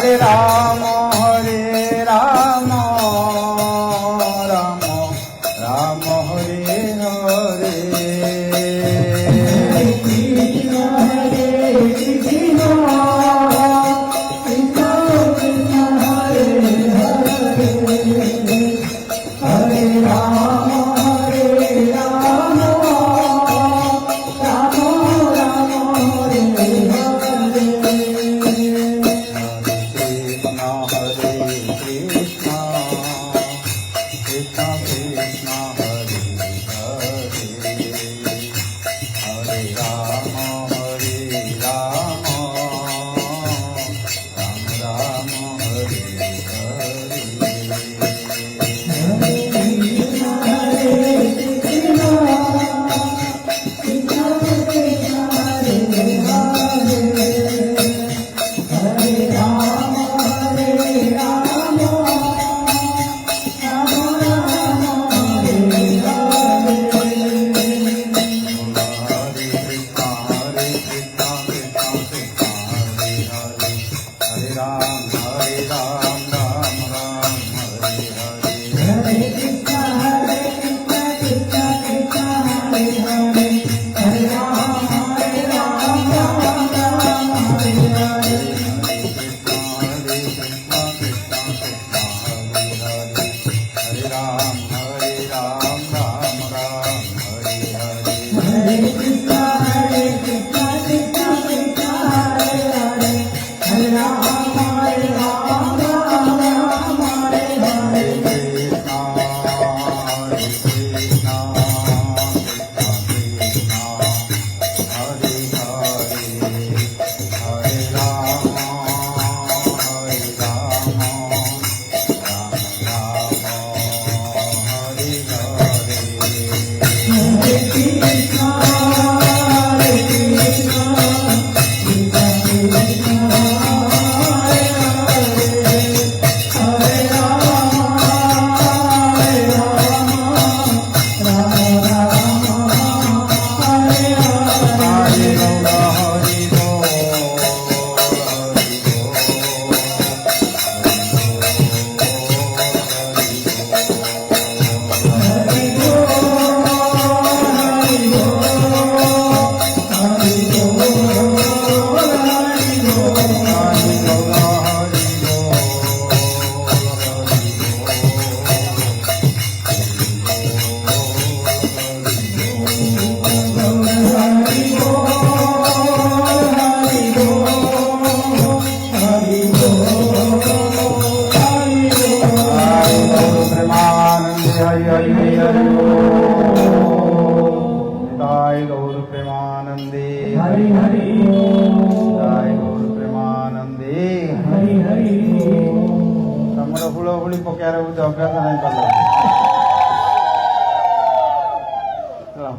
Hare Rama Rama Rama Hare Hare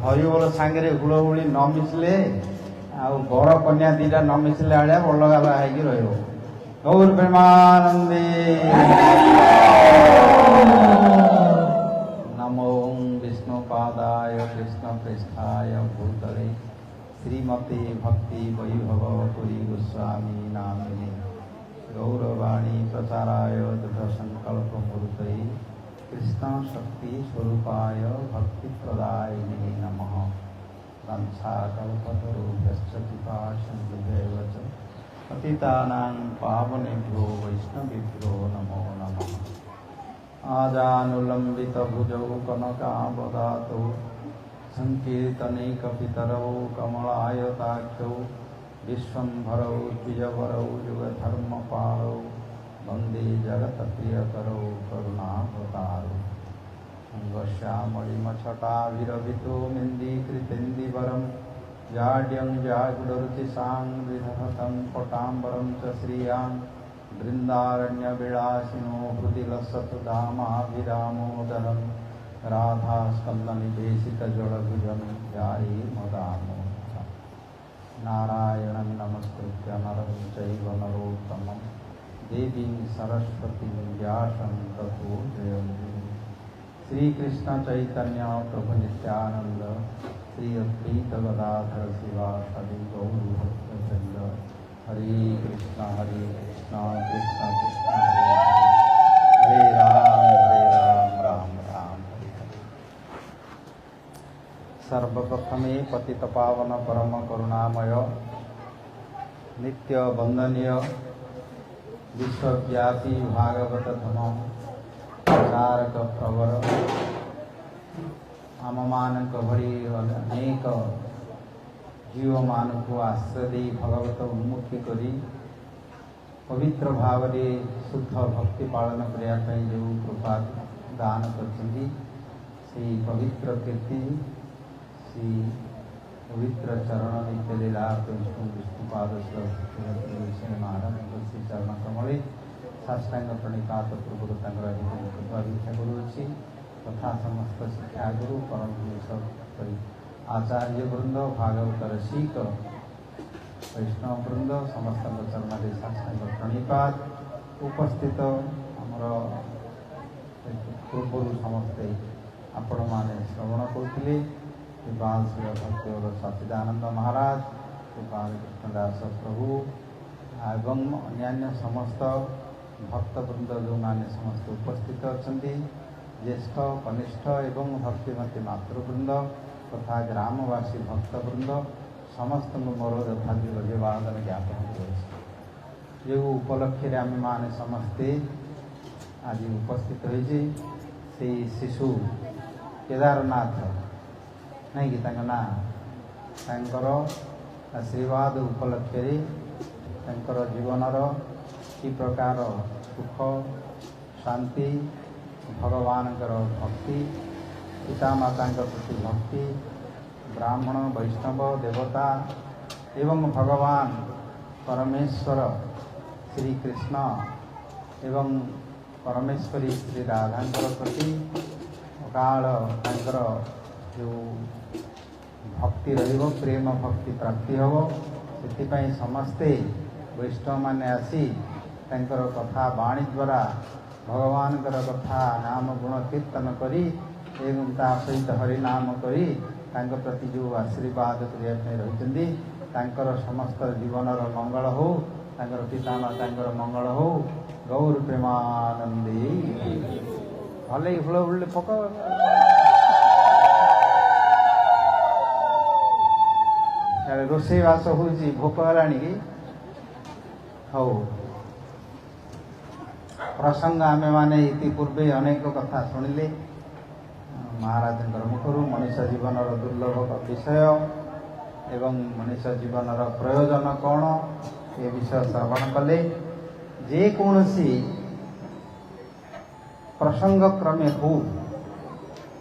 ହରିବୋଲ ସାଙ୍ଗରେ ହୁଳହୁଳି ନ ମିଶିଲେ ଆଉ ବର କନ୍ୟା ଦିଟା ନ ମିଶିଲେ ଆଡ଼େ ଅଲଗା ଅଲଗା ହେଇକି ରହିବ। ଗୌର ପ୍ରେମାନନ୍ଦେ ନମୋ ବିଷ୍ଣୁ ପାଦାୟ କୃଷ୍ଣ ପୃଷ୍ଠାୟ ଭୂତଳେ ଶ୍ରୀମତେ ଭକ୍ତି ବୈଭବ ପୁରୀ ଗୋସ୍ୱାମୀ ନାମିନେ ଗୌରବାଣୀ ପ୍ରଚାରାୟ ଦୃଢ଼ ସଂକଳ୍ପ ମୂର୍ତ୍ତये कृष्ण शक्ति स्वरूपाय भक्ति प्रदायिने नमः। वंशाकल्पतरुभ्यश्च कृपा सिन्धुभ्यैव च पतितानां पावनेभ्यो वैष्णवेभ्यो नमो नमः। आजानुलम्बितभुजौ कनकावदातौ संकीर्तनैकपितरौ कमलायताख्यौ विश्वम्भरौ द्विजवरौ युगधर्मपालौ वंदे जगत प्रियकरौ करुणावतारौ। अंगश्यामलिमछटाभिरभितो मिन्दीकृतेन्दीवरं जाड्यं जागुडरुचिसां विधहतं पटाम्बरं च श्रियां बृन्दारण्यविलासिनो हृदि लसतु धामाभिरामोदरं राधास्कन्दनिवेशितजलभुजं ध्याये मदामो। नारायणं नमस्कृत्य नरं चैव नरोत्तमं देवी सरस्वती व्यासं ततो जयमुदीरये। श्री कृष्ण चैतन्य प्रभु नित्यानंद श्री अद्वैत गदाधर शिवासादि गौर भक्तवृंद प्रथमे पतित पावन परम करुणामय नित्य वंदनीय विश्वव्यापी भागवत धम प्रचारक प्रवर आम मानक भली अनेक जीव मान को आश्रय दे भगवत उन्मुक्ति करी पवित्र भाव में शुद्ध भक्ति पालन करने जो कृपा दान करछन्ति से पवित्र कीर्ति श्री पवित्र चरण नित्य लीला विष्णु विष्णुपाद श्री महाराज श्री चरण कमले साष्टांग प्रणिपात पूर्व कृपा भिक्षा करुच्छी तथा समस्त शिक्षा गुरु परम पुरुष आचार्य वृंद भागवत रसिक वैष्णव वृंद समस्त चरण साष्टांग प्रणिपात उपस्थित आमर पूर्व समस्ते आपण मैंने श्रवण करते बाल श्री भक्ति सच्चिदानंद महाराज बाल कृष्णदास प्रभु एवं अन्यान्य समस्त भक्तवृंद जो मैंने समस्त उपस्थित अच्छा ज्येष्ठ कनिष्ठ एवं भक्तिमती मातृवृंद तथा ग्रामवासी भक्तवृंद समस्त मोर यथार्थी अभिवादन ज्ञापन कर जो उपलक्ष्य आम मैंने समस्ते आज उपस्थित होती शिशु केदारनाथ नहीं कि ना आशीर्वाद उपलक्ष्य जीवनर कि प्रकार सुख शांति भगवान भक्ति पितामाता प्रति भक्ति ब्राह्मण वैष्णव देवता एवं भगवान परमेश्वर श्री कृष्ण एवं परमेश्वरी श्री राधा प्रति अकाल जो भक्ति रहिबो प्रेम भक्ति प्राप्ति होबो से समस्ते वैष्णव माने आसी तांकर कथा वाणी द्वारा भगवान कथा नाम गुण कीर्तन करी एवं ता सहित हरिनाम करी तांकर प्रति जो आशीर्वाद करने रही तांकर समस्त जीवनर मंगल हो तांकर पिता माता मंगल हो गौर प्रेमानंदी भले फुल फुल पक रोषेवास हो भोक है कि हौ प्रसंग आमे माने इति पूर्वे अनेक कथा शुणिले महाराज मुखर मनुष्य जीवन दुर्लभ विषय एवं मनुष्य जीवन प्रयोजन कौन ये विषय श्रवण कले जेकोसी प्रसंग क्रमे हो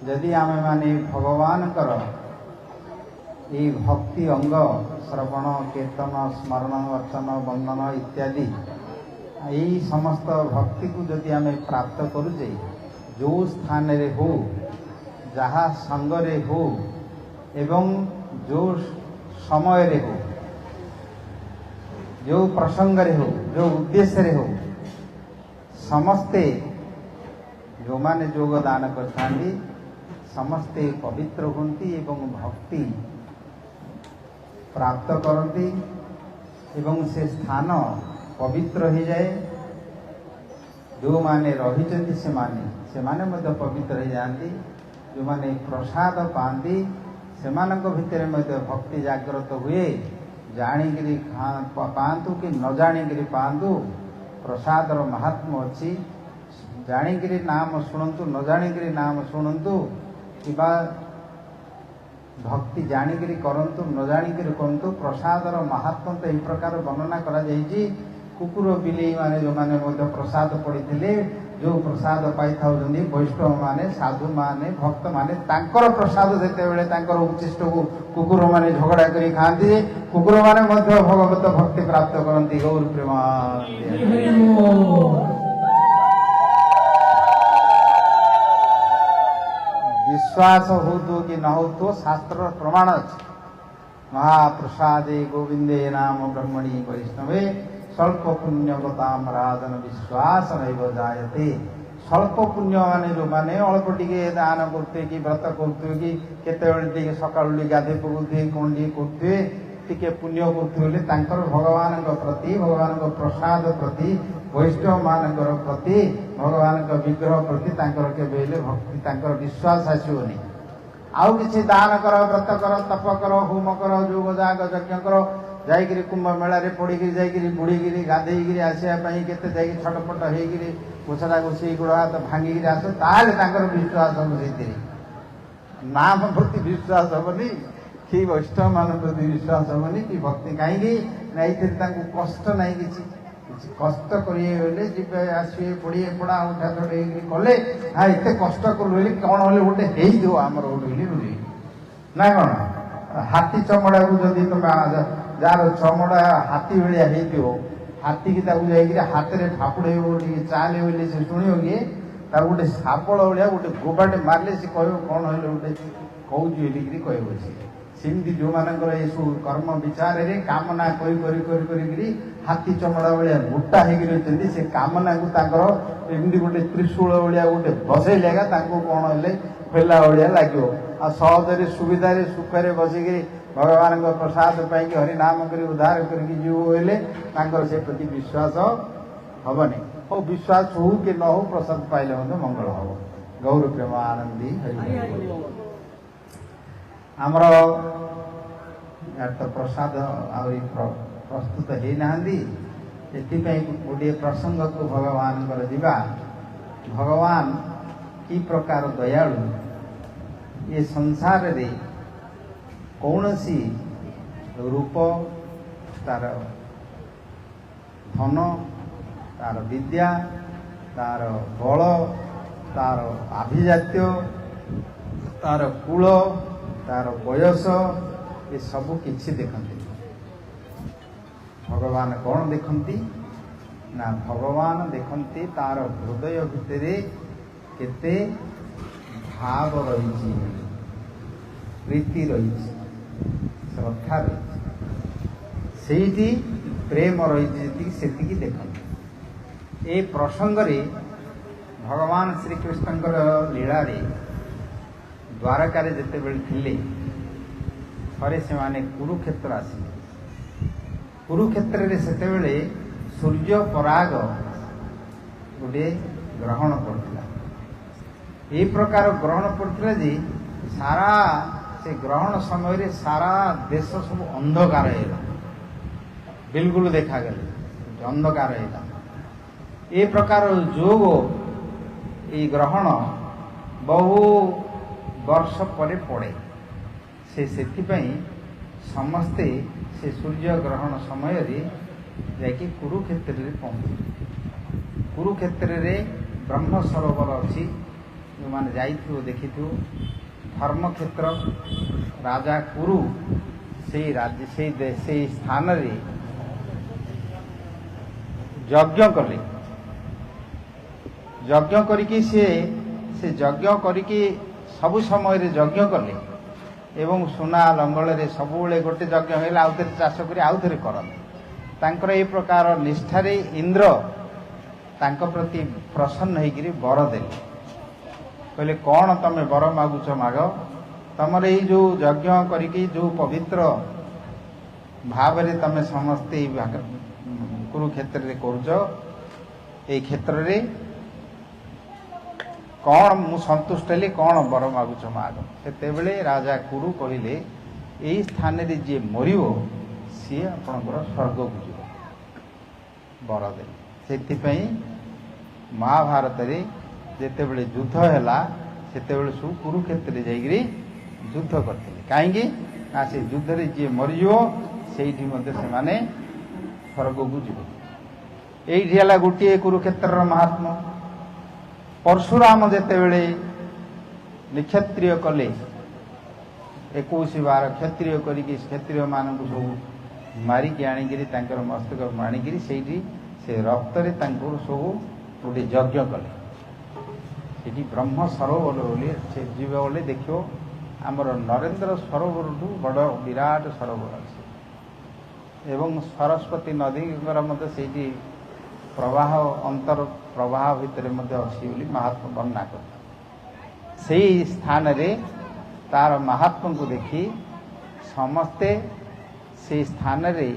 जदि आमे माने भगवान ये भक्ति अंग श्रवण कीर्तन स्मरण वचन वंदन इत्यादि यही समस्त भक्ति को जदि आम प्राप्त करुचे जो स्थान रे हो जहाँ संगरे हो एवं जो समय रे हो जो प्रसंग रे हो जो उद्देश्य रे हो समस्ते जो माने योगदान करता समस्ते पवित्र होती एवं भक्ति प्राप्त करती एवं से स्थान पवित्र हो जाए जो माने रही से माने पवित्र हो जाती जो माने प्रसाद पाती से भितर भक्ति जागृत हुए जाणिकी पातु कि न जाणिकी पातु प्रसादर महात्म अच्छी जाणिकी नाम शुणु न जाणिकी नाम शुणु कि भक्ति जाणिकी करंतु न जाणिकी करंतु प्रसादर महात्म तो यही प्रकार वर्णना करा जाइछि कुकुर बिलेई माने जो माने प्रसाद पड़ते जो प्रसाद पाई था वैष्णव माने साधु माने भक्त माने तांकर प्रसाद देते बेले तांकर उच्चिष्ट को कुकुर माने झगड़ा करी खाती कुकुर माने भगवत भक्ति प्राप्त करती गौर प्रेम विश्वास हो तो कि न हो तो शास्त्र प्रमाण महाप्रसादे गोविंदे नाम ब्रह्मणि वैष्णवे स्वल्प पुण्यवताम राधन विश्वास नैव जायते स्वल्प पुण्य माने जो माने अल्प टिके दान करते कि व्रत करते कि केते सका गाधे पकड़े कौन करते टिके पुण्य करते भगवान प्रति भगवान प्रसाद प्रति वैष्णव मान प्रति भगवान विग्रह प्रति केवे भक्ति विश्वास आसोनी ଆଉ କିଛି ଦାନ କର, ବ୍ରତ କର, ତପ କର, ହୋମ କର, ଯୋଗ ଯାଗ ଯଜ୍ଞ କର, ଯାଇକିରି କୁମ୍ଭ ମେଳାରେ ପଡ଼ିକିରି ଯାଇକିରି ବୁଡ଼ିକିରି ଗାଧେଇକିରି ଆସିବା ପାଇଁ କେତେ ଯାଇକି ଛଟପଟ ହେଇକିରି ଘୋଷରା ଘୋଷି ଗୋଡ଼ ହାତ ଭାଙ୍ଗିକିରି ଆସ, ତାହେଲେ ତାଙ୍କର ବିଶ୍ୱାସ ହବ ସେଇଥିରେ। ନାମ ପ୍ରତି ବିଶ୍ୱାସ ହବନି, କି ବୈଷ୍ଣବମାନଙ୍କ ପ୍ରତି ବିଶ୍ୱାସ ହବନି, କି ଭକ୍ତି। କାହିଁକି ନା ଏଇଥିରେ ତାଙ୍କୁ କଷ୍ଟ ନାହିଁ କିଛି। କିଛି କଷ୍ଟ କରିବେ ବୋଲେ ଯିବେ ଆସିବେ ପଡ଼ିଏ ପଡ଼ା ଉଠା ଚଢ଼ ହେଇକିରି କଲେ, ହଁ ଏତେ କଷ୍ଟ କଲୁ ବୋଲି କ'ଣ ହେଲେ ଗୋଟେ ହେଇଥିବ ଆମର ଗୋଟେ ବୋଲି ବୁଝିବେ ନା କ'ଣ? ହାତୀ ଚମଡ଼ାକୁ ଯଦି ତମେ ଯାହାର ଚମଡ଼ା ହାତୀ ଭଳିଆ ହେଇଥିବ, ହାତୀକି ତାକୁ ଯାଇକିରି ହାତରେ ଠାପୁଡ଼େଇବ ଟିକେ ଚାଲେ ବୋଲି ସେ ଶୁଣିବ କି? ତାକୁ ଗୋଟେ ଶାବଳ ଭଳିଆ ଗୋଟେ ଗୋବାଟେ ମାରିଲେ ସେ କହିବ କ'ଣ ହେଲେ ଗୋଟେ କହୁଛି ବୋଲିକିରି କହିବ ସେ। ସେମିତି ଯେଉଁମାନଙ୍କର ଏସବୁ କର୍ମ ବିଚାରରେ କାମନା କରିକିରି ହାତୀ ଚମଡ଼ା ଭଳିଆ ମୋଟା ହେଇକି ରହିଛନ୍ତି, ସେ କାମନାକୁ ତାଙ୍କର ଏମିତି ଗୋଟେ ତ୍ରିଶୂଳ ଭଳିଆ ଗୋଟେ ବସେଇଲେ ଏକା ତାଙ୍କୁ କ'ଣ ହେଲେ ଫେଲା ଭଳିଆ ଲାଗିବ। ଆଉ ସହଜରେ ସୁବିଧାରେ ସୁଖରେ ବସିକିରି ଭଗବାନଙ୍କ ପ୍ରସାଦ ପାଇକି ହରିନାମ କରି ଉଦ୍ଧାର କରିକି ଯିବୁ ବୋଇଲେ ତାଙ୍କର ସେ ପ୍ରତି ବିଶ୍ୱାସ ହବନି। ହଉ ବିଶ୍ୱାସ ହଉ କି ନ ହଉ, ପ୍ରସାଦ ପାଇଲେ ମଧ୍ୟ ମଙ୍ଗଳ ହବ। ଗୌର ପ୍ରେମ ଆନନ୍ଦୀ ଆମର ତ ପ୍ରସାଦ ଆହୁରି ପ୍ରସ୍ତୁତ ହେଇନାହାନ୍ତି, ସେଥିପାଇଁ ଗୋଟିଏ ପ୍ରସଙ୍ଗକୁ ଭଗବାନଙ୍କର ଯିବା। ଭଗବାନ କି ପ୍ରକାର ଦୟାଳୁ, ଏ ସଂସାରରେ କୌଣସି ରୂପ, ତାର ଧନ, ତାର ବିଦ୍ୟା, ତାର ବଳ, ତାର ଆଭିଜାତ୍ୟ, ତାର କୂଳ, ତାର ବୟସ, ଏସବୁ କିଛି ଦେଖନ୍ତି। ଭଗବାନ କ'ଣ ଦେଖନ୍ତି ନା ଭଗବାନ ଦେଖନ୍ତି ତାର ହୃଦୟ ଭିତରେ କେତେ ଭାବ ରହିଛି, ପ୍ରୀତି ରହିଛି, ଶ୍ରଦ୍ଧା ରହିଛି, ସେଇଠି ପ୍ରେମ ରହିଛି ଯେତିକି ସେତିକି ଦେଖନ୍ତି। ଏ ପ୍ରସଙ୍ଗରେ ଭଗବାନ ଶ୍ରୀକୃଷ୍ଣଙ୍କର ଲୀଳାରେ ଦ୍ୱାରକାରେ ଯେତେବେଳେ ଥିଲେ, ଥରେ ସେମାନେ କୁରୁକ୍ଷେତ୍ର ଆସିଲେ। କୁରୁକ୍ଷେତ୍ରରେ ସେତେବେଳେ ସୂର୍ଯ୍ୟ ପରାଗ ଗୋଟିଏ ଗ୍ରହଣ ପଡ଼ିଥିଲା। ଏହି ପ୍ରକାର ଗ୍ରହଣ ପଡ଼ିଥିଲା ଯେ ସାରା ସେ ଗ୍ରହଣ ସମୟରେ ସାରା ଦେଶ ସବୁ ଅନ୍ଧକାର ହେଲା, ବିଲକୁଲ ଦେଖାଗଲେ ଅନ୍ଧକାର ହେଲା। ଏ ପ୍ରକାର ଯୋଗ এই ଗ୍ରହଣ ବହୁ ବର୍ଷ ପରେ ପଡ଼େ। ସେଥିପାଇଁ ସମସ୍ତେ ସେ ସୂର୍ଯ୍ୟ ଗ୍ରହଣ ସମୟରେ ଯାଇକି କୁରୁକ୍ଷେତ୍ରରେ ପହଞ୍ଚିଲେ। କୁରୁକ୍ଷେତ୍ରରେ ବ୍ରହ୍ମ ସରୋବର ଅଛି, ଯେଉଁମାନେ ଯାଇଥିବ ଦେଖିଥିବ। ଧର୍ମକ୍ଷେତ୍ର, ରାଜା କୁରୁ ସେଇ ସ୍ଥାନରେ ଯଜ୍ଞ କଲେ। ଯଜ୍ଞ କରିକି ସେ ଯଜ୍ଞ କରିକି ସବୁ ସମୟରେ ଯଜ୍ଞ କଲେ ଏବଂ ସୁନା ଲଙ୍ଗଳରେ ସବୁବେଳେ ଗୋଟେ ଯଜ୍ଞ ହେଲେ ଆଉଥରେ ଚାଷ କରି ଆଉଥରେ କରନ୍ତି। ତାଙ୍କର ଏ ପ୍ରକାର ନିଷ୍ଠାରେ ଇନ୍ଦ୍ର ତାଙ୍କ ପ୍ରତି ପ୍ରସନ୍ନ ହେଇକିରି ବର ଦେଲେ। କହିଲେ କ'ଣ ତମେ ବର ମାଗୁଛ ମାଗ। ତମର ଏଇ ଯେଉଁ ଯଜ୍ଞ କରିକି ଯେଉଁ ପବିତ୍ର ଭାବରେ ତମେ ସମସ୍ତେ ଏଇ କୁରୁକ୍ଷେତ୍ରରେ କରୁଛ, ଏଇ କ୍ଷେତ୍ରରେ କ'ଣ ମୁଁ ସନ୍ତୁଷ୍ଟ ହେଲି, କ'ଣ ବର ମାଗୁଛ ମାଗ। ସେତେବେଳେ ରାଜା କୁରୁ କହିଲେ, ଏଇ ସ୍ଥାନରେ ଯିଏ ମରିବ ସିଏ ଆପଣଙ୍କର ସ୍ୱର୍ଗକୁ ଯିବ, ବର ଦେଲେ। ସେଥିପାଇଁ ମହାଭାରତରେ ଯେତେବେଳେ ଯୁଦ୍ଧ ହେଲା, ସେତେବେଳେ ସବୁ କୁରୁକ୍ଷେତ୍ରରେ ଯାଇକରି ଯୁଦ୍ଧ କରିଥିଲେ। କାହିଁକି ନା ସେ ଯୁଦ୍ଧରେ ଯିଏ ମରିଯିବ ସେଇଠି ମଧ୍ୟ ସେମାନେ ସ୍ୱର୍ଗକୁ ଯିବେ। ଏଇଠି ହେଲା ଗୋଟିଏ କୁରୁକ୍ଷେତ୍ରର ମହାତ୍ମ୍ୟ। ପରଶୁରାମ ଯେତେବେଳେ ନିକ୍ଷତ୍ରିୟ କଲେ, 21 କ୍ଷତ୍ରିୟ କରିକି କ୍ଷତ୍ରିୟମାନଙ୍କୁ ସବୁ ମାରିକି ଆଣିକିରି ତାଙ୍କର ମସ୍ତକ ଆଣିକିରି ସେଇଠି ସେ ରକ୍ତରେ ତାଙ୍କୁ ସବୁ ଗୋଟେ ଯଜ୍ଞ କଲେ। ସେଠି ବ୍ରହ୍ମ ସରୋବର ବୋଲି ସେ ଯିବ ବୋଲି ଦେଖିବ, ଆମର ନରେନ୍ଦ୍ର ସରୋବରଠୁ ବଡ଼ ବିରାଟ ସରୋବର ଅଛି ଏବଂ ସରସ୍ୱତୀ ନଦୀଙ୍କର ମଧ୍ୟ ସେଇଠି ପ୍ରବାହ ଅନ୍ତର ପ୍ରବାହ ଭିତରେ ମଧ୍ୟ ଅଛି ବୋଲି ମହାତ୍ମା ବର୍ଣ୍ଣନା କରେ। ସେଇ ସ୍ଥାନରେ ତାର ମହାତ୍ମାକୁ ଦେଖି ସମସ୍ତେ ସେଇ ସ୍ଥାନରେ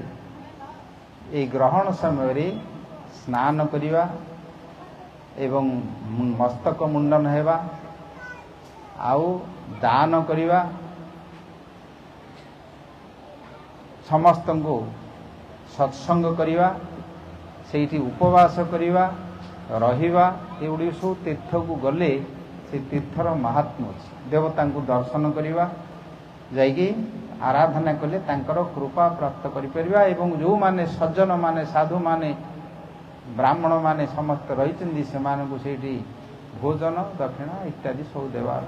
এই ଗ୍ରହଣ ସମୟରେ ସ୍ନାନ କରିବା ଏବଂ ମସ୍ତକ ମୁଣ୍ଡନ ହେବା आउ दान करिवा समस्त को सत्संग करिवा सेठी उपवास करिवा रहिवा एगुड़ी सब तीर्थ को गले से तीर्थर महात्मा अछि देवता को दर्शन करिवा जाइकी आराधना कले तांकर कृपा प्राप्त करि परिबा एवं जो माने सज्जन माने साधु माने ब्राह्मण माने समस्त रहिचंदी सेमानकु सेठी भोजन दक्षिणा इत्यादि सब देवार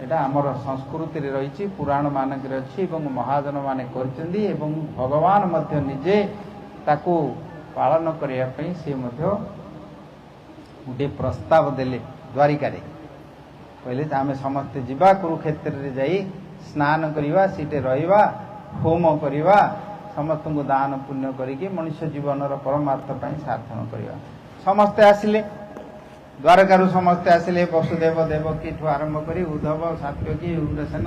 एटा आमर संस्कृति रे रहिछि पुराण मानक रे अछि एवं महाजन माने करचंदी एवं भगवान मध्य निजे ताकू पालन करिया पई से मध्य गोटे प्रस्ताव देले द्वारिका रे कहले आमे समस्त जीवा कुरुक्षेत्र रे जाई स्नान करिवा सीटे रहिवा होम करिवा समस्त को दान पुण्य करिके मनुष्य जीवन परमार्थ पई साधन करिवा समस्ते आसिले द्वारकारु समस्ते आसिले वसुदेव देवकी ठू आरंभ करी उद्धव सात्यकी उग्रसेन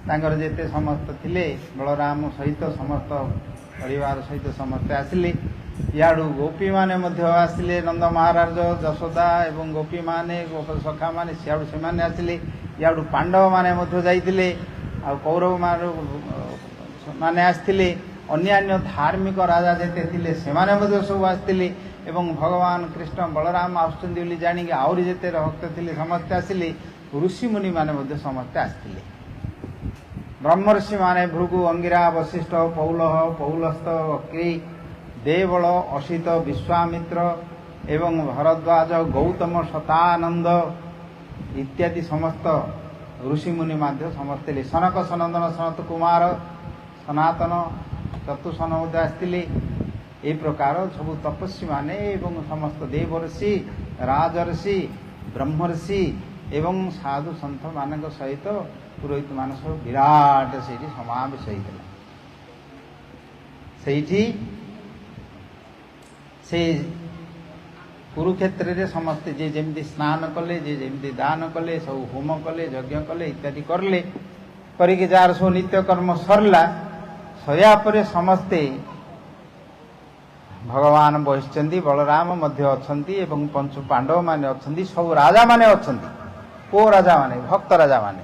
तांकर जेते समस्त थिले बलराम सहित समस्त परिवार सहित समस्ते आसिले याडू गोपी माने मध्य आसिले नंद महाराज यशोदा एवं गोपी माने गोप सखा माने सियाडू से माने आसिले याडू पांडव माने मध्य जाइतिले आ कौरव माने आसिले अन्यान्य धार्मिक राजा जेते थिले सेमाने मध्य सब आसिले एवं भगवान कृष्ण बलराम आसुचंदी बोली जानिके आउरी जेते भक्त थिले समस्ते आसिले ऋषि मुनि माने मध्य समस्ते आसिले ब्रह्मर्षि माने भृगु अंगिरा वशिष्ठ पौलह पौलस्त अक्री देवल असित विश्वामित्र एवं भरद्वाज गौतम शतानंद इत्यादि समस्त ऋषि मुनि मध्य समस्ते सनक सनंदन सनत कुमार सनातन चतुसन मध्य आसते ए प्रकार सब तपस्वी माने एवं समस्त देवर्षि राजर्षि ब्रह्मर्षि एवं साधु सन्थ मानक सहित पुरोहित मान सब विराट से समावेश होता से कुरुक्षेत्र रे समस्ते जे जेमती स्नान कले जे जेमती दान कले सब होम कले यज्ञ कले इत्यादि करले करिके जार सब नित्य कर्म सरला सया परे समस्ते भगवान बसिचंदी बलराम मध्य अछंती एवं पंच पांडव माने अछंती सब राजा माने अछंती को राजा माने भक्त राजा माने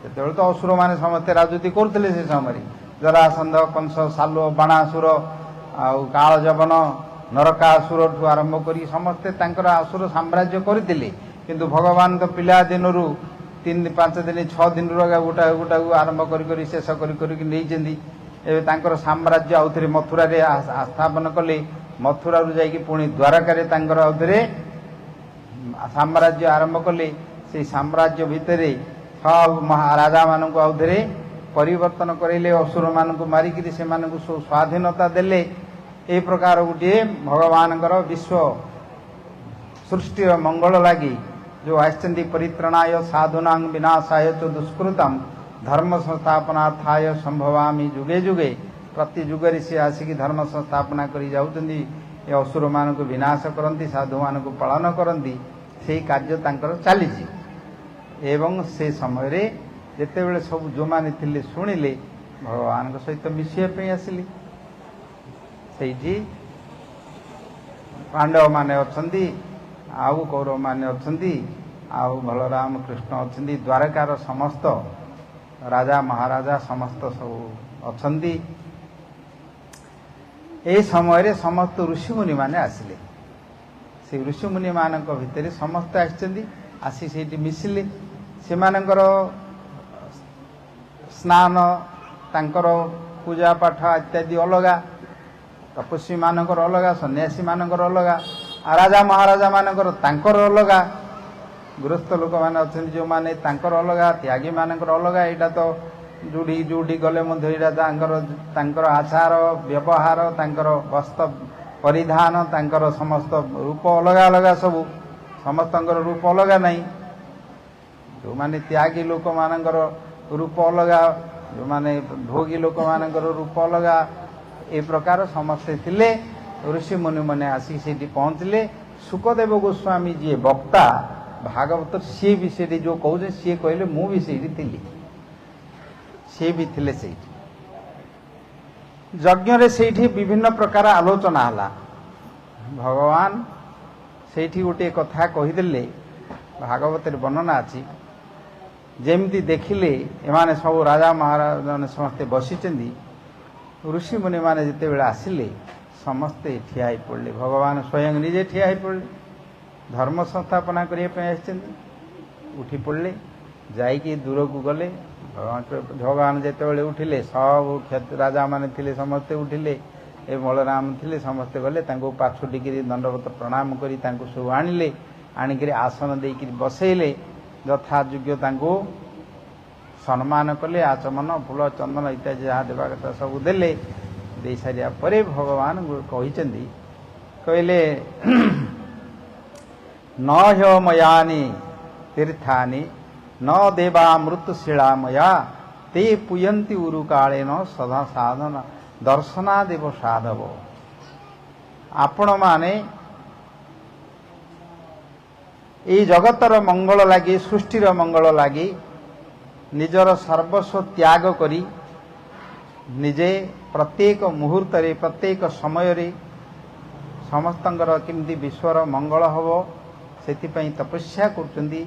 तेतबेले तो असुर माने समस्ते राजनीति करथिले से समय जरासंध कंस सालु बाणासुर आउ काल जबन नरकासुर ठू आरंभ करी समस्ते तांकर असुर साम्राज्य करथिले किंतु भगवान तो पिला दिनरु 3-5 दिन 6 दिन गोटा गोटा आरंभ करी शेष करी नहीं तांकर साम्राज्य आउथरे मथुरा रे स्थापन कले मथुरा रु जाई पुणी द्वारका रे तांकर आउथरे साम्राज्य आरंभ कले से साम्राज्य भितरे सब महाराजा मानक आउथरे परिवर्तन करले असुर मानक मारिकी से मानक स्वाधीनता देले ए प्रकार गोटे भगवानकर विश्व सृष्टि मंगल लगी जो आश्चंदी परित्रणाय साधुनां विनाशाय च दुष्कृतम धर्म संस्थापनार्थाय संभवामी जुगे जुगे प्रति जुगे से आसिक धर्म संस्थापना करी जाउचंदी ए असुर मानक विनाश करंती साधु मानक पालन करंती से कार्य तांकर चलीची एवं से समय रे जेतेबेले सब जो माने थिले सुनिले भगवान सहित मिशिया पे आसिले सेठी पांडव माने अछंती आउ कौरव माने अछंती आउ बलराम कृष्ण अछंती द्वारकार समस्त राजा महाराजा समस्त सब अछंती ए समय रे समस्त ऋषिमुनि माने आसिले से ऋषिमुनि मानक भितरे समस्त आछंती आसी सेठी मिसिले सेमानकर स्नान तांकर पूजा पाठ इत्यादि अलगा तपस्वी मानकर अलगा सन्यासी मानकर अलगा राजा महाराजा मानकर तांकर अलगा गृहस्थ लोक माने अछंती जो माने तांकर अलगा त्यागी मानकर अलगा एटा तो जुडी जुडी गले मध्य एटा तांकर आचार व्यवहार तांकर वस्त्र परिधान तांकर समस्त रूप अलगा अलगा सब समस्तंकर रूप अलगा नहीं जो माने त्यागी लोक मानकर रूप अलगा जो माने भोगी लोक मानकर रूप अलगा ए प्रकार समस्ते थिले ऋषि मुनि माने आसी सेठी पहुंचले सुखदेव गोस्वामी जी वक्ता भागवत सी भी सेठी जो कहूचे सी कहले मु भी सेठी थिली सी भी थिले सेठी यज्ञ रे सेठी विभिन्न प्रकार आलोचना हला भगवान सेठी गोटे कथा कहिदेले भागवत रे वर्णना अछि ଯେମିତି ଦେଖିଲେ ଏମାନେ ସବୁ ରାଜା ମହାରାଜ ମାନେ ସମସ୍ତେ ବସିଛନ୍ତି, ଋଷିମୁନି ମାନେ ଯେତେବେଳେ ଆସିଲେ ସମସ୍ତେ ଠିଆ ହେଇ ପଡ଼ିଲେ। ଭଗବାନ ସ୍ୱୟଂ ନିଜେ ଠିଆ ହେଇ ପଡ଼ିଲେ, ଧର୍ମ ସଂସ୍ଥାପନା କରିବା ପାଇଁ ଆସିଛନ୍ତି। ଉଠି ପଡ଼ିଲେ, ଯାଇକି ଦୂରକୁ ଗଲେ। ଭଗବାନ ଯେତେବେଳେ ଉଠିଲେ ସବୁ ରାଜାମାନେ ଥିଲେ ସମସ୍ତେ ଉଠିଲେ, ଏ ବଳରାମ ଥିଲେ ସମସ୍ତେ ଗଲେ, ତାଙ୍କୁ ପାଛୁଟିକିରି ଦଣ୍ଡବତ ପ୍ରଣାମ କରି ତାଙ୍କୁ ସବୁ ଆଣିଲେ, ଆଣିକିରି ଆସନ ଦେଇକିରି ବସେଇଲେ। ଯଥାଯୋଗ୍ୟ ତାଙ୍କୁ ସମ୍ମାନ କଲେ, ଆଚମନ ଫୁଲ ଚନ୍ଦନ ଇତ୍ୟାଦି ଯାହା ଦେବା କଥା ସବୁ ଦେଲେ। ଦେଇସାରିବା ପରେ ଭଗବାନ କହିଛନ୍ତି, କହିଲେ ନ ହ୍ୟମୟାନି ତୀର୍ଥାନି ନ ଦେବା ମୃତ୍ୟୁଶୀଳାମୟା ତେ ପୂୟନ୍ତି ଉରୁକାଳେନ ସଦା ସାଧନ ଦର୍ଶନାଦେବ ସାଧବ। ଆପଣମାନେ এই ଜଗତର ମଙ୍ଗଳ ଲାଗି, ସୃଷ୍ଟିର ମଙ୍ଗଳ ଲାଗି ନିଜର ସର୍ବସ୍ୱ ତ୍ୟାଗ କରି ନିଜେ ପ୍ରତ୍ୟେକ ମୁହୂର୍ତ୍ତରେ ପ୍ରତ୍ୟେକ ସମୟରେ ସମସ୍ତଙ୍କର କେମିତି ବିଶ୍ୱର ମଙ୍ଗଳ ହେବ ସେଥିପାଇଁ ତପସ୍ୟା କରୁଛନ୍ତି,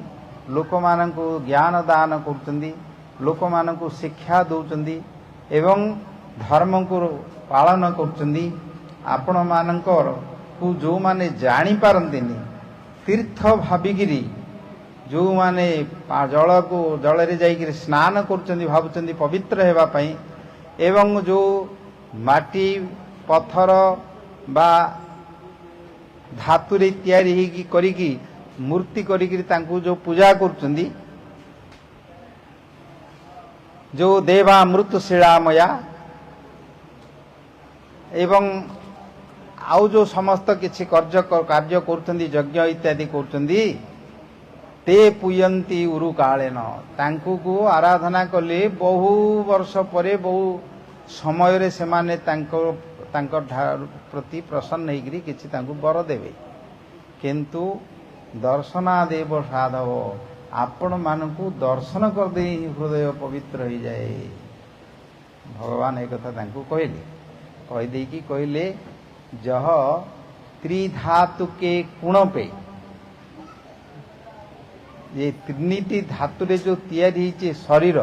ଲୋକମାନଙ୍କୁ ଜ୍ଞାନ ଦାନ କରୁଛନ୍ତି, ଲୋକମାନଙ୍କୁ ଶିକ୍ଷା ଦେଉଛନ୍ତି ଏବଂ ଧର୍ମକୁ ପାଳନ କରୁଛନ୍ତି। ଆପଣମାନଙ୍କରକୁ ଯେଉଁମାନେ ଜାଣିପାରନ୍ତିନି, ତୀର୍ଥ ଭାବିକିରି ଯେଉଁମାନେ ଜଳରେ ଯାଇକିରି ସ୍ନାନ କରୁଛନ୍ତି, ଭାବୁଛନ୍ତି ପବିତ୍ର ହେବା ପାଇଁ, ଏବଂ ଯେଉଁ ମାଟି ପଥର ବା ଧାତୁରେ ତିଆରି ହେଇକି କରିକି ମୂର୍ତ୍ତି କରିକିରି ତାଙ୍କୁ ଯେଉଁ ପୂଜା କରୁଛନ୍ତି, ଯେଉଁ ଦେବା ମୃତ୍ୟୁଶୀଳାମୟା ଏବଂ ଆଉ ଯେଉଁ ସମସ୍ତ କିଛି କାର୍ଯ୍ୟ କରୁଛନ୍ତି, ଯଜ୍ଞ ଇତ୍ୟାଦି କରୁଛନ୍ତି, ତେ ପୂୟନ୍ତି ଉରୁକାଳେନ, ତାଙ୍କୁ ଆରାଧନା କଲେ ବହୁ ବର୍ଷ ପରେ ବହୁ ସମୟରେ ସେମାନେ ତାଙ୍କ ପ୍ରତି ପ୍ରସନ୍ନ ହେଇକରି କିଛି ତାଙ୍କୁ ବର ଦେବେ। କିନ୍ତୁ ଦର୍ଶନାଦେବ ସାଧବ, ଆପଣମାନଙ୍କୁ ଦର୍ଶନ କରିଦେଇ ହୃଦୟ ପବିତ୍ର ହେଇଯାଏ। ଭଗବାନ ଏକଥା ତାଙ୍କୁ କହିଲେ, କହିଦେଇକି କହିଲେ ଯହ ତ୍ରିଧାତୁକେ କୁଣ ପେ, ये ତିନିଟି ଧାତୁରେ ଯେଉଁ ତିଆରି ହେଇଛି ଶରୀର,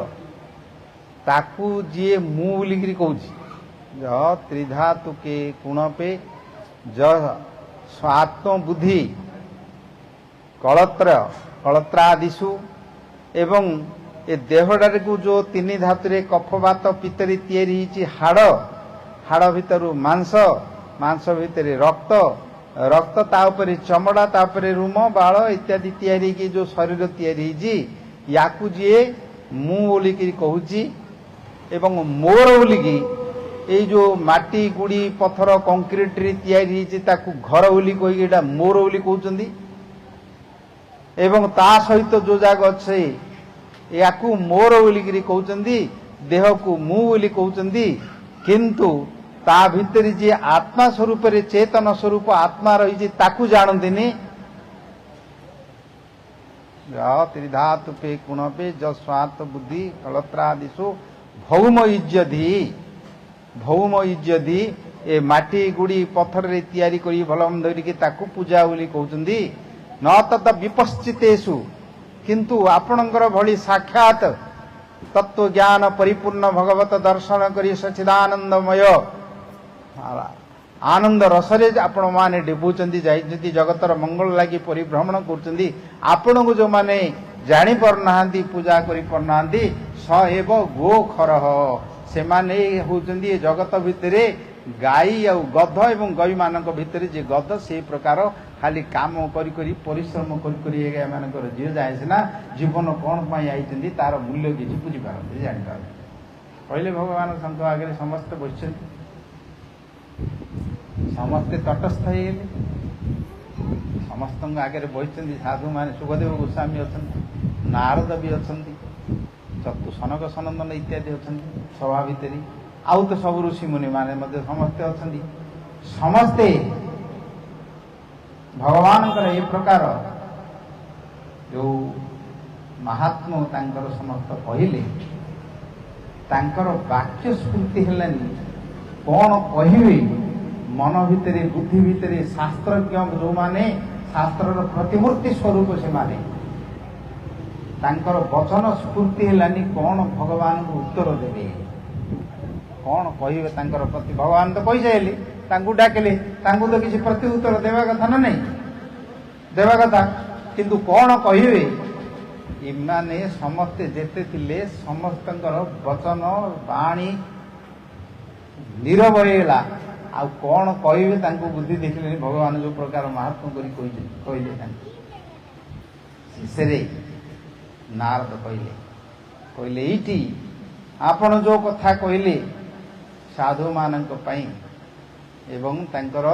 ତାକୁ ଯିଏ ମୁଁ ବୋଲିକିରି କହୁଛି, ଯ ତ୍ରିଧାତୁକେ କୁଣପେ ଯ ସ୍ୱାତ୍ମବୁଦ୍ଧି କଳତ୍ରାଦିଷୁ, ଏବଂ ଏ ଦେହଟାକୁ ଯେଉଁ ତିନି ଧାତୁରେ କଫବାତ ପିତରେ ତିଆରି ହେଇଛି ହାଡ଼, ହାଡ଼ ଭିତରୁ ମାଂସ, ମାଂସ ଭିତରେ ରକ୍ତ, ରକ୍ତ ତା ଉପରେ ଚମଡ଼ା, ତାପରେ ରୁମ ବାଳ ଇତ୍ୟାଦି ତିଆରି ହେଇକି ଯେଉଁ ଶରୀର ତିଆରି ହେଇଛି, ୟାକୁ ଯିଏ ମୁଁ ବୋଲିକି କହୁଛି ଏବଂ ମୋର ବୋଲିକି ଏଇ ଯେଉଁ ମାଟି ଗୁଡ଼ି ପଥର କଂକ୍ରିଟରେ ତିଆରି ହେଇଛି ତାକୁ ଘର ବୋଲି କହିକି ଏଇଟା ମୋର ବୋଲି କହୁଛନ୍ତି, ଏବଂ ତା ସହିତ ଯେଉଁ ଯାକ ଅଛି ୟାକୁ ମୋର ବୋଲିକିରି କହୁଛନ୍ତି, ଦେହକୁ ମୁଁ ବୋଲି କହୁଛନ୍ତି। କିନ୍ତୁ ତା ଭିତରେ ଯିଏ ଆତ୍ମା ସ୍ୱରୂପରେ ଚେତନ ସ୍ୱରୂପ ଆତ୍ମା ରହିଛି ତାକୁ ଜାଣନ୍ତିନି। ତ୍ରିଧାତୁପେ କୁଣପେ ଯସ୍ୱାର୍ଥ ବୁଦ୍ଧି କଳତ୍ରାଦିଷୁ ଭୌମ ଇଜ୍ୟଧି, ଭୌମ ଇଜ୍ୟଧି, ଏ ମାଟି ଗୁଡ଼ି ପଥରରେ ତିଆରି କରି ଭଲ ଧରିକି ତାକୁ ପୂଜା ବୋଲି କହୁଛନ୍ତି। ନ ତତ ବିପଶ୍ଚିତେଷୁ, କିନ୍ତୁ ଆପଣଙ୍କର ଭଳି ସାକ୍ଷାତ ତତ୍ତ୍ୱଜ୍ଞାନ ପରିପୂର୍ଣ୍ଣ ଭଗବତ ଦର୍ଶନ କରି ସଚ୍ଚିଦାନନ୍ଦମୟ ଆନନ୍ଦ ରସରେ ଆପଣମାନେ ଡୁବୁଛନ୍ତି, ଯାଇଛନ୍ତି ଜଗତର ମଙ୍ଗଳ ଲାଗି ପରିଭ୍ରମଣ କରୁଛନ୍ତି। ଆପଣଙ୍କୁ ଯେଉଁମାନେ ଜାଣିପାରୁନାହାନ୍ତି, ପୂଜା କରିପାରୁନାହାନ୍ତି, ସ ଏବ ଗୋ ଖରହ, ସେମାନେ ହେଉଛନ୍ତି ଏ ଜଗତ ଭିତରେ ଗାଈ ଆଉ ଗଧ ଏବଂ ଗାଈମାନଙ୍କ ଭିତରେ ଯେ ଗଧ, ସେଇ ପ୍ରକାର ଖାଲି କାମ କରି କରି ପରିଶ୍ରମ କରି କରି ଏମାନଙ୍କର ଝିଅ ଯାଏ ସିନା ଜୀବନ କ'ଣ ପାଇଁ ଆଇଛନ୍ତି ତାର ମୂଲ୍ୟ କିଛି ବୁଝିପାରନ୍ତି, ଜାଣିପାରନ୍ତି। କହିଲେ ଭଗବାନ ଶଙ୍କ ଆଗରେ ସମସ୍ତେ ବସିଛନ୍ତି, ସମସ୍ତେ ତଟସ୍ଥ ହେଇଗଲେ। ସମସ୍ତଙ୍କ ଆଗରେ ବସିଛନ୍ତି ସାଧୁମାନେ, ସୁଖଦେବ ଗୋସ୍ୱାମୀ ଅଛନ୍ତି, ନାରଦ ବି ଅଛନ୍ତି, ସନକ ସନନ୍ଦନ ଇତ୍ୟାଦି ଅଛନ୍ତି ସଭା ଭିତରେ, ଆଉ ତ ସବୁ ଋଷିମୁନି ମାନେ ମଧ୍ୟ ସମସ୍ତେ ଅଛନ୍ତି। ସମସ୍ତେ ଭଗବାନଙ୍କର ଏ ପ୍ରକାର ଯେଉଁ ମାହାତ୍ମ୍ୟ ତାଙ୍କର ସମସ୍ତ କହିଲେ, ତାଙ୍କର ବାକ୍ୟ ସ୍ଫୂର୍ତ୍ତି ହେଲାନି, କ'ଣ କହିବେ ମନ ଭିତରେ ବୁଦ୍ଧି ଭିତରେ। ଶାସ୍ତ୍ରଜ୍ଞ ଯେଉଁମାନେ, ଶାସ୍ତ୍ରର ପ୍ରତିମୂର୍ତ୍ତି ସ୍ୱରୂପ ସେମାନେ, ତାଙ୍କର ବଚନ ସ୍ଫୂର୍ତ୍ତି ହେଲାନି କ'ଣ ଭଗବାନଙ୍କୁ ଉତ୍ତର ଦେବେ, କ'ଣ କହିବେ ତାଙ୍କର ପ୍ରତି। ଭଗବାନ ତ କହିସାରିଲେ, ତାଙ୍କୁ ଡାକିଲେ, ତାଙ୍କୁ ତ କିଛି ପ୍ରତି ଉତ୍ତର ଦେବା କଥା ନା ନାହିଁ, ଦେବା କଥା, କିନ୍ତୁ କ'ଣ କହିବେ। ଏମାନେ ସମସ୍ତେ ଯେତେ ଥିଲେ ସମସ୍ତଙ୍କର ବଚନ ବାଣୀ ନୀରବ ହେଇଗଲା। ଆଉ କ'ଣ କହିବେ ତାଙ୍କୁ ବୁଦ୍ଧି ଦେଖିଲେନି। ଭଗବାନ ଯୋଉ ପ୍ରକାର ମାହାତ୍ମ୍ୟ କରି କହିଲେ ତାଙ୍କୁ। ଶେଷରେ ନାରଦ କହିଲେ ଏଇଠି ଆପଣ ଯୋଉ କଥା କହିଲେ ସାଧୁମାନଙ୍କ ପାଇଁ ଏବଂ ତାଙ୍କର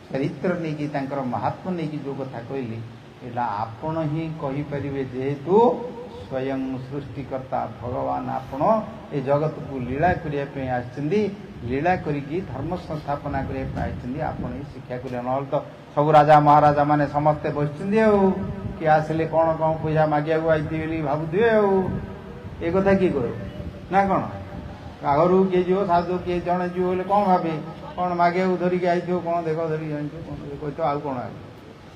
ଚରିତ୍ର ନେଇକି ତାଙ୍କର ମହାତ୍ମ୍ୟ ନେଇକି ଯୋଉ କଥା କହିଲେ, ଏଇଟା ଆପଣ ହିଁ କହିପାରିବେ। ଯେହେତୁ ସ୍ୱୟଂ ସୃଷ୍ଟିକର୍ତ୍ତା ଭଗବାନ ଆପଣ ଏ ଜଗତକୁ ଲୀଳା କରିବା ପାଇଁ ଆସିଛନ୍ତି, ଲୀଳା କରିକି ଧର୍ମ ସଂସ୍ଥାପନା କରିବା ପାଇଁ ଆସିଛନ୍ତି, ଆପଣ ହିଁ ଶିକ୍ଷା କରିବେ। ନହେଲେ ତ ସବୁ ରାଜା ମହାରାଜା ମାନେ ସମସ୍ତେ ବସିଛନ୍ତି, ଆଉ କିଏ ଆସିଲେ କ'ଣ ପଇସା ମାଗିବାକୁ ଆଇଥିବେ ବୋଲି ଭାବୁଥିବେ। ଆଉ ଏ କଥା କିଏ କହିବ ନା କ'ଣ? ଆଗରୁ କିଏ ଯିବ, ସାଧୁ କିଏ ଜଣେ ଯିବ ବୋଲେ କ'ଣ ଭାବେ, କ'ଣ ମାଗିବାକୁ ଧରିକି ଆଇଥିବ, କ'ଣ ଦେଖ ଧରିକି ଆଣିଥିବ, କ'ଣ କହିଥିବ, ଆଉ କ'ଣ ଆଇବ।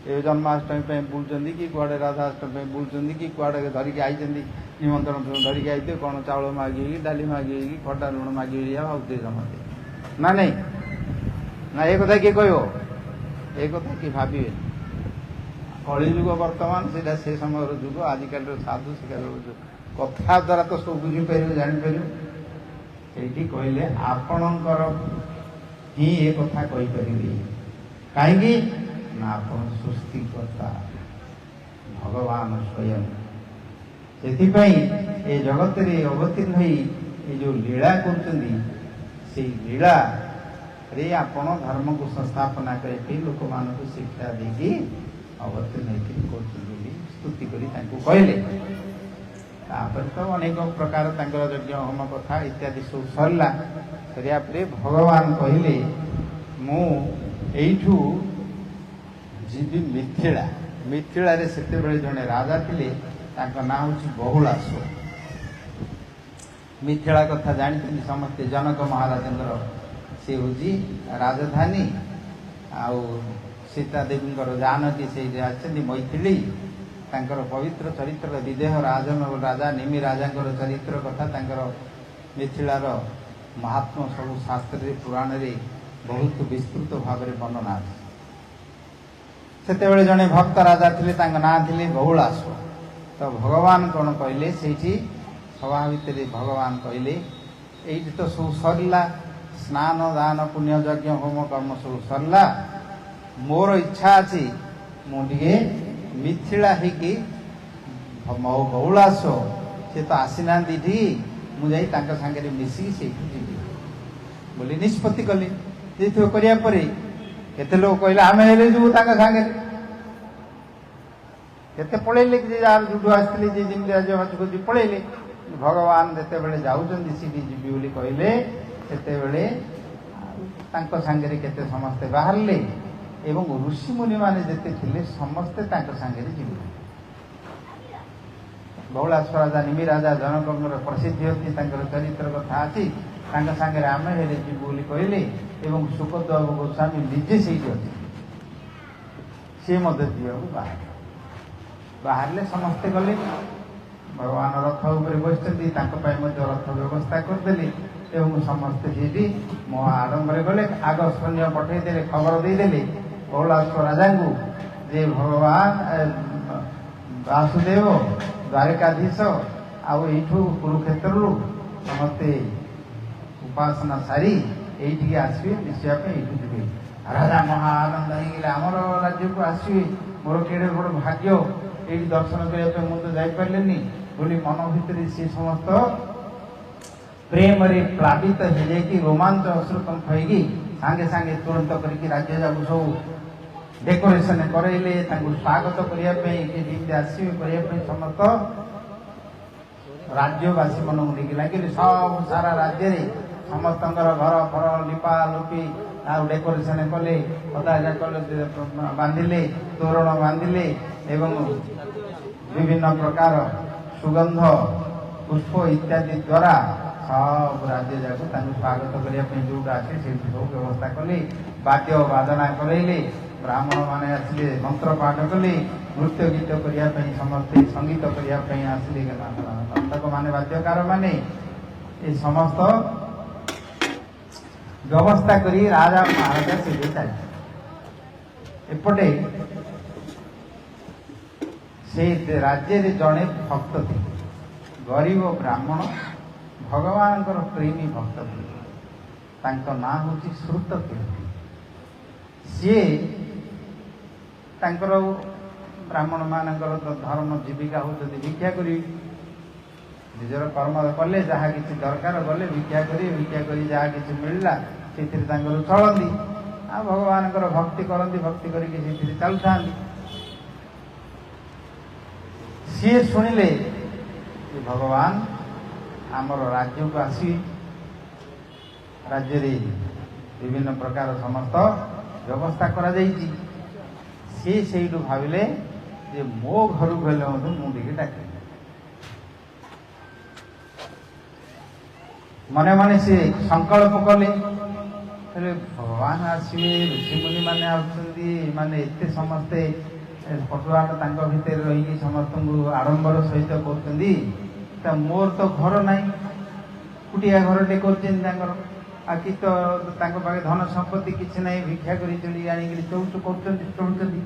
ଏ ଜନ୍ମାଷ୍ଟମୀ ପାଇଁ ବୁଲୁଛନ୍ତି କି କୁଆଡ଼େ ରାଧାଷ୍ଟମୀ ପାଇଁ ବୁଲୁଛନ୍ତି କି କୁଆଡ଼େ ଧରିକି ଆଇଛନ୍ତି, ନିମନ୍ତ୍ରଣ ଧରିକି ଆଇଥିବେ, କ'ଣ ଚାଉଳ ମାଗିକି ଡାଲି ମାଗିକି ଖଟା ଲୁଣ ମାଗିକି ଭାବୁଥିବେ ସମସ୍ତେ ନା ନାଇଁ? ନା ଏ କଥା କିଏ କହିବ? ଏ କଥା କିଏ ଭାବିବେ? କଳିଯୁଗ ବର୍ତ୍ତମାନ, ସେଇଟା ସେ ସମୟର ଯୁଗ। ଆଜିକାଲିର ସାଧୁ ସେକାଲିର ଯୁଗ। କଥା ଦ୍ୱାରା ତ ସବୁ ବୁଝିପାରିବେ, ଜାଣିପାରିବେ। ସେଇଠି କହିଲେ ଆପଣଙ୍କର ହିଁ ଏ କଥା କହିପାରିବେ। କାହିଁକି ନା ଆପଣ ସୃଷ୍ଟିକର୍ତ୍ତା ଭଗବାନ ସ୍ୱୟଂ। ସେଥିପାଇଁ ଏ ଜଗତରେ ଅବତୀର୍ଣ୍ଣ ହୋଇ ଏ ଯୋଉ ଲୀଳା କରୁଛନ୍ତି, ସେଇ ଲୀଳାରେ ଆପଣ ଧର୍ମକୁ ସଂସ୍ଥାପନା କରିବା ପାଇଁ ଲୋକମାନଙ୍କୁ ଶିକ୍ଷା ଦେଇକି ଅବତୀର୍ଣ୍ଣ ହେଇକି କରୁଛନ୍ତି ବୋଲି ସ୍ତୁତି କରି ତାଙ୍କୁ କହିଲେ। ତାପରେ ତ ଅନେକ ପ୍ରକାର ତାଙ୍କର ଯଜ୍ଞ ହୋମ କଥା ଇତ୍ୟାଦି ସବୁ ସରିଲା। ସରିବା ପରେ ଭଗବାନ କହିଲେ, ମୁଁ ଏଇଠୁ ଯିବି ମିଥିଳା। ମିଥିଳାରେ ସେତେବେଳେ ଜଣେ ରାଜା ଥିଲେ, ତାଙ୍କ ନାଁ ହେଉଛି ବହୁଳାଶ। ମିଥିଳା କଥା ଜାଣିଛନ୍ତି ସମସ୍ତେ, ଜନକ ମହାରାଜଙ୍କର ସେ ହେଉଛି ରାଜଧାନୀ। ଆଉ ସୀତା ଦେବୀଙ୍କର ଜାନକୀ ସେଇଠି ଅଛନ୍ତି ମୈଥିଳୀ। ତାଙ୍କର ପବିତ୍ର ଚରିତ୍ର ବିଦେହ ରାଜା ନିମି ରାଜାଙ୍କର ଚରିତ୍ର କଥା, ତାଙ୍କର ମିଥିଳାର ମହାତ୍ମ୍ୟ ସବୁ ଶାସ୍ତ୍ରରେ ପୁରାଣରେ ବହୁତ ବିସ୍ତୃତ ଭାବରେ ବର୍ଣ୍ଣନା ଅଛି। ସେତେବେଳେ ଜଣେ ଭକ୍ତ ରାଜା ଥିଲେ, ତାଙ୍କ ନାଁ ଥିଲେ ବହୁଳାଶ। ତ ଭଗବାନ କ'ଣ କହିଲେ, ସେଇଠି ସଭା ଭିତରେ ଭଗବାନ କହିଲେ, ଏଇଠି ତ ସବୁ ସରିଲା, ସ୍ନାନ ଦାନ ପୁଣ୍ୟ ଯଜ୍ଞ ହୋମ କର୍ମ ସବୁ ସରିଲା। ମୋର ଇଚ୍ଛା ଅଛି ମୁଁ ଟିକେ ମିଥିଳା ହେଇକି ବହୁଳାଶ ସେ ତ ଆସିନାହାନ୍ତି ଏଠି, ମୁଁ ଯାଇ ତାଙ୍କ ସାଙ୍ଗରେ ମିଶିକି ସେଇଠୁ ଯିବି ବୋଲି ନିଷ୍ପତ୍ତି କଲି। ଯେହେତୁ କରିବା ପରେ କେତେ ଲୋକ କହିଲେ ଆମେ ହେଲେ ଯିବୁ ତାଙ୍କ ସାଙ୍ଗରେ। କେତେ ପଳେଇଲେ, ଯେ ଯାହାର ଯୋଉଠୁ ଆସିଥିଲେ, ଯେ ଯେମିତି ରାଜ୍ୟ ଖୋଜି ପଳେଇଲେ। ଭଗବାନ ଯେତେବେଳେ ଯାଉଛନ୍ତି ସେଠି ଯିବି ବୋଲି କହିଲେ, ସେତେବେଳେ ତାଙ୍କ ସାଙ୍ଗରେ କେତେ ସମସ୍ତେ ବାହାରିଲେ ଏବଂ ଋଷିମୁନିମାନେ ଯେତେ ଥିଲେ ସମସ୍ତେ ତାଙ୍କ ସାଙ୍ଗରେ ଯିବେ। ବହୁଳାଶ ରାଜା ନିମି ରାଜା ଜନକଙ୍କର ପ୍ରସିଦ୍ଧି ଅଛି, ତାଙ୍କର ଚରିତ୍ର କଥା ଅଛି। ତାଙ୍କ ସାଙ୍ଗରେ ଆମେ ହେଲେ ଯିବୁ ବୋଲି କହିଲେ ଏବଂ ସୁଖଦେବ ଗୋସ୍ୱାମୀ ନିଜେ ସେଇଠି ଅଛି, ସିଏ ମଧ୍ୟ ଯିବାକୁ ବାହାରିଲେ। ସମସ୍ତେ ଗଲେ। ଭଗବାନ ରଥ ଉପରେ ବସିଛନ୍ତି, ତାଙ୍କ ପାଇଁ ମଧ୍ୟ ରଥ ବ୍ୟବସ୍ଥା କରିଦେଲେ ଏବଂ ସମସ୍ତେ ସେଇଠି ମହା ଆଡମ୍ବରରେ ଗଲେ। ଆଗ ସୈନ୍ୟ ପଠେଇଦେଲେ, ଖବର ଦେଇଦେଲେ ବହୁଳାଶ ରାଜାଙ୍କୁ ଯେ ଭଗବାନ ବାସୁଦେବ ଦ୍ୱାରକାଧୀଶ ଆଉ ଏଇଠୁ କୁରୁକ୍ଷେତ୍ରରୁ ସମସ୍ତେ ଉପାସନା ସାରି ଏଇଠିକି ଆସିବେ, ମିଶିବା ପାଇଁ ଏଇଠୁ ଯିବେ। ରାଜା ମହା ଆନନ୍ଦ ହେଇଗଲେ, ଆମର ରାଜ୍ୟକୁ ଆସିବେ, ମୋର କେଡ଼େ ବଡ଼ ଭାଗ୍ୟ, ଏଇଠି ଦର୍ଶନ କରିବା ପାଇଁ ମୁଁ ତ ଯାଇପାରିଲିନି ବୋଲି ମନ ଭିତରେ ସେ ସମସ୍ତ ପ୍ରେମରେ ପ୍ଲାବିତ ହେଇଯାଇକି ରୋମାଞ୍ଚ ଅଶ୍ରୁକମ୍ପ ହେଇକି ସାଙ୍ଗେ ସାଙ୍ଗେ ତୁରନ୍ତ କରିକି ରାଜ୍ୟ ଯାକୁ ସବୁ ଡେକୋରେସନ କରାଇଲେ। ତାଙ୍କୁ ସ୍ୱାଗତ କରିବା ପାଇଁ, ଯେମିତି ଆସିବେ କରିବା ପାଇଁ ସମସ୍ତ ରାଜ୍ୟବାସୀ ମାନଙ୍କୁ ନେଇକି ଲାଗିଲେ। ସବୁ ସାରା ରାଜ୍ୟରେ ସମସ୍ତଙ୍କର ଘର ଫର ଲିପା ଲୁପି ଆଉ ଡେକୋରେସନ କଲେ, ପତାକା କଲେ, ବାନ୍ଧିଲେ, ତୋରଣ ବାନ୍ଧିଲେ ଏବଂ ବିଭିନ୍ନ ପ୍ରକାର ସୁଗନ୍ଧ ପୁଷ୍ପ ଇତ୍ୟାଦି ଦ୍ୱାରା ସବୁ ରାଜ୍ୟ ଯାକ ତାଙ୍କୁ ସ୍ୱାଗତ କରିବା ପାଇଁ ଯୋଉଟା ଅଛି ସେଇଠି ସବୁ ବ୍ୟବସ୍ଥା କଲେ। ବାଦ୍ୟ ବାଦନା କରାଇଲେ, ବ୍ରାହ୍ମଣ ମାନେ ଆସିଲେ, ମନ୍ତ୍ର ପାଠ କଲେ ନୃତ୍ୟ ଗୀତ କରିବା ପାଇଁ ସମସ୍ତେ ସଙ୍ଗୀତ କରିବା ପାଇଁ ଆସିଲେ ନର୍ତ୍ତକ ମାନେ ବାଦ୍ୟକାର ମାନେ ଏ ସମସ୍ତ ବ୍ୟବସ୍ଥା କରି ରାଜା ମହାରାଜା ସେଠି ଚାଲିଲେ। ଏପଟେ ସେ ରାଜ୍ୟରେ ଜଣେ ଭକ୍ତ ଥିଲେ, ଗରିବ ବ୍ରାହ୍ମଣ, ଭଗବାନଙ୍କର ପ୍ରେମୀ ଭକ୍ତ ଥିଲେ। ତାଙ୍କ ନାଁ ହେଉଛି ଶ୍ରୁତକୀର୍ତ୍ତି। ସିଏ ତାଙ୍କର ବ୍ରାହ୍ମଣ ମାନଙ୍କର ଧର୍ମ ଜୀବିକା ହେଉଛନ୍ତି ଭିକ୍ଷା କରି, ନିଜର କର୍ମ କଲେ, ଯାହା କିଛି ଦରକାର ଗଲେ ଭିକ୍ଷା କରି ଯାହା କିଛି ମିଳିଲା ସେଥିରେ ତାଙ୍କର ଚଳନ୍ତି, ଆଉ ଭଗବାନଙ୍କର ଭକ୍ତି କରନ୍ତି, ଭକ୍ତି କରିକି ସେଥିରେ ଚାଲୁଥାନ୍ତି। ସିଏ ଶୁଣିଲେ ଯେ ଭଗବାନ ଆମର ରାଜ୍ୟକୁ ଆସି ରାଜ୍ୟରେ ବିଭିନ୍ନ ପ୍ରକାର ସମସ୍ତ ବ୍ୟବସ୍ଥା କରାଯାଇଛି। ସିଏ ସେଇଠୁ ଭାବିଲେ ଯେ ମୋ ଘରକୁ ହେଲେ ମଧ୍ୟ ମୁଁ ଟିକେ ଡାକିବି। ମନେ ମନେ ସିଏ ସଂକଳ୍ପ କଲେ, ହେଲେ ଭଗବାନ ଆସିବେ, ଋଷିମୁନି ମାନେ ଆସୁଛନ୍ତି, ମାନେ ଏତେ ସମସ୍ତେ ପଟୁଆଟ ତାଙ୍କ ଭିତରେ ରହିକି ସମସ୍ତଙ୍କୁ ଆଡମ୍ବର ସହିତ କରୁଛନ୍ତି, ମୋର ତ ଘର ନାହିଁ, କୁଟିଆ ଘରଟେ କରୁଛନ୍ତି ତାଙ୍କର, ଆଉ କି ତ ତାଙ୍କ ପାଖେ ଧନ ସମ୍ପତ୍ତି କିଛି ନାହିଁ, ଭିକ୍ଷା କରି ଚଳି ଆଣିକିରି ଚଳୁଛନ୍ତି।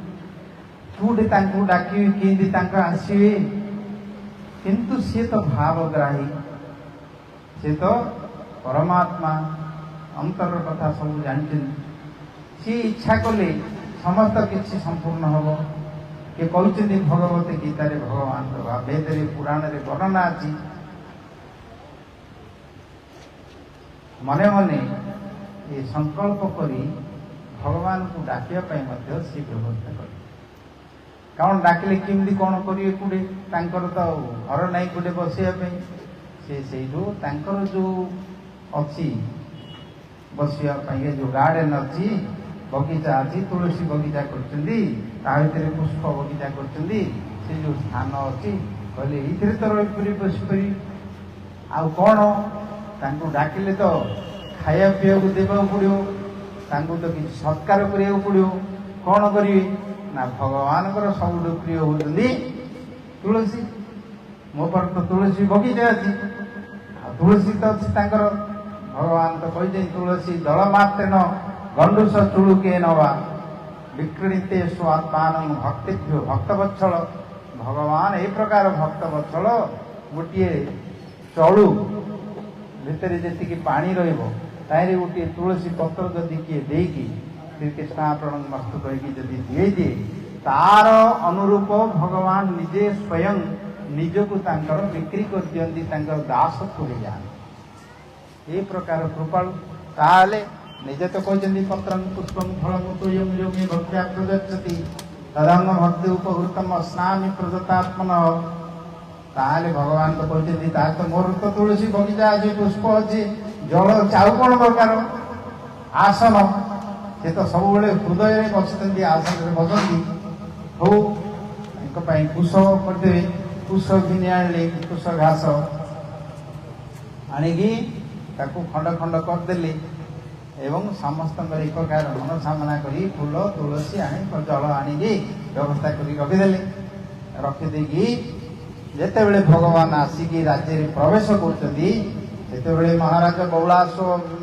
କୋଉଠି ତାଙ୍କୁ ଡାକିବି, କେମିତି ତାଙ୍କ ଆସିବେ? କିନ୍ତୁ ସିଏ ତ ଭାବଗ୍ରାହୀ, ସିଏ ତ ପରମାତ୍ମା, ଅନ୍ତର କଥା ସବୁ ଜାଣିଛନ୍ତି। ସିଏ ଇଚ୍ଛା କଲେ ସମସ୍ତ କିଛି ସମ୍ପୂର୍ଣ୍ଣ ହବ। କିଏ କହିଛନ୍ତି ଭଗବତ ଗୀତାରେ, ଭଗବାନଙ୍କ ବେଦରେ, ପୁରାଣରେ ବର୍ଣ୍ଣନା ଅଛି। ମନେ ମନେ ଏ ସଂକଳ୍ପ କରି ଭଗବାନଙ୍କୁ ଡାକିବା ପାଇଁ ମଧ୍ୟ ସେ ବ୍ୟବସ୍ଥା କଲେ। କାରଣ ଡାକିଲେ କେମିତି କ'ଣ କରିବେ? କୋଉଠି ତାଙ୍କର ତ ଘର ନାହିଁ କୋଉଠି ବସିବା ପାଇଁ। ସେ ସେଇଠୁ ତାଙ୍କର ଯୋଉ ଅଛି ବସିବା ପାଇଁ ଯୋଉ ଗାର୍ଡେନ ଅଛି, ବଗିଚା ଅଛି, ତୁଳସୀ ବଗିଚା କରିଛନ୍ତି, ତା ଭିତରେ ପୁଷ୍ପ ବଗିଚା କରିଛନ୍ତି, ସେ ଯୋଉ ସ୍ଥାନ ଅଛି, କହିଲେ ଏଇଥିରେ ତ ରହିପରି ବସିପରି। ଆଉ କ'ଣ ତାଙ୍କୁ ଡାକିଲେ ତ ଖାଇବା ପିଇବାକୁ ଦେବାକୁ ପଡ଼ିବ, ତାଙ୍କୁ ତ କିଛି ସତ୍କାର କରିବାକୁ ପଡ଼ିବ। କ'ଣ କରିବେ ନା ଭଗବାନଙ୍କର ସବୁଠୁ ପ୍ରିୟ ହେଉଛନ୍ତି ତୁଳସୀ। ମୋ ପାଖରେ ତ ତୁଳସୀ ବଗିଚା ଅଛି, ଆଉ ତୁଳସୀ ତ ଅଛି ତାଙ୍କର। ଭଗବାନ ତ କହିଛନ୍ତି ତୁଳସୀ ଦଳମାତ୍ରେନ ଗଣ୍ଡୁଷ ଚୁଳୁକେ ନବା ବିକ୍ରୀଣିତେ ସ୍ୱାତ୍ମାନ ଭକ୍ତିଭ୍ୟ ଭକ୍ତବତ୍ସଳ। ଭଗବାନ ଏହି ପ୍ରକାର ଭକ୍ତବତ୍ସଳ, ଗୋଟିଏ ଚଳୁ ଭିତରେ ଯେତିକି ପାଣି ରହିବ ତାହିଁରେ ଗୋଟିଏ ତୁଳସୀ ପତ୍ର ଯଦି କିଏ ଦେଇକି ଶ୍ରୀକୃଷ୍ଣ ଆପଣଙ୍କ ମସ୍ତ କରିକି ଯଦି ଦିଏ, ତାର ଅନୁରୂପ ଭଗବାନ ନିଜେ ସ୍ୱୟଂ ନିଜକୁ ତାଙ୍କର ବିକ୍ରି କରିଦିଅନ୍ତି, ତାଙ୍କର ଦାସତ୍ୱ ହେଇଯାଆନ୍ତି। ଏ ପ୍ରକାର କୃପାଳୁ। ତାହେଲେ ନିଜେ ତ କହିଛନ୍ତି ପତ୍ରଂ ପୁଷ୍ପଂ ଫଳଂ ତୋୟଂ ଯୋମି ଭକ୍ତ୍ୟା ପ୍ରଦଚ୍ଛତି ତଦଙ୍ଗ ଭକ୍ତି ଉପହୃତମ ସ୍ନାମି ପ୍ରଦତ୍ତାତ୍ମନ। ତାହେଲେ ଭଗବାନ ତ କହିଛନ୍ତି ତାହେଲେ ତ ମୋର ତ ତୁଳସୀ ବଗିଚା ଅଛି, ପୁଷ୍ପ ଅଛି, ଜଳ ଅଛି, ଆଉ କ'ଣ ଦରକାର? ଆସନ, ସେ ତ ସବୁବେଳେ ହୃଦୟରେ ବସିଛନ୍ତି, ଆସନରେ ବସନ୍ତି। ହଉ ତାଙ୍କ ପାଇଁ କୁଶ କରିଦେବେ। କୁଶ ଘିନି ଆଣିଲେ, କୁଶ ଘାସ ଆଣିକି ତାକୁ ଖଣ୍ଡ ଖଣ୍ଡ କରିଦେଲେ ଏବଂ ସମସ୍ତଙ୍କର ଏକକାର ମନସାମନା କରି ଫୁଲ ତୁଳସୀ ଆଣି ଜଳ ଆଣିକି ବ୍ୟବସ୍ଥା କରି ରଖିଦେଲେ। ରଖିଦେଇକି ଯେତେବେଳେ ଭଗବାନ ଆସିକି ରାଜ୍ୟରେ ପ୍ରବେଶ କରୁଛନ୍ତି, ସେତେବେଳେ ମହାରାଜ ବଉଳାସ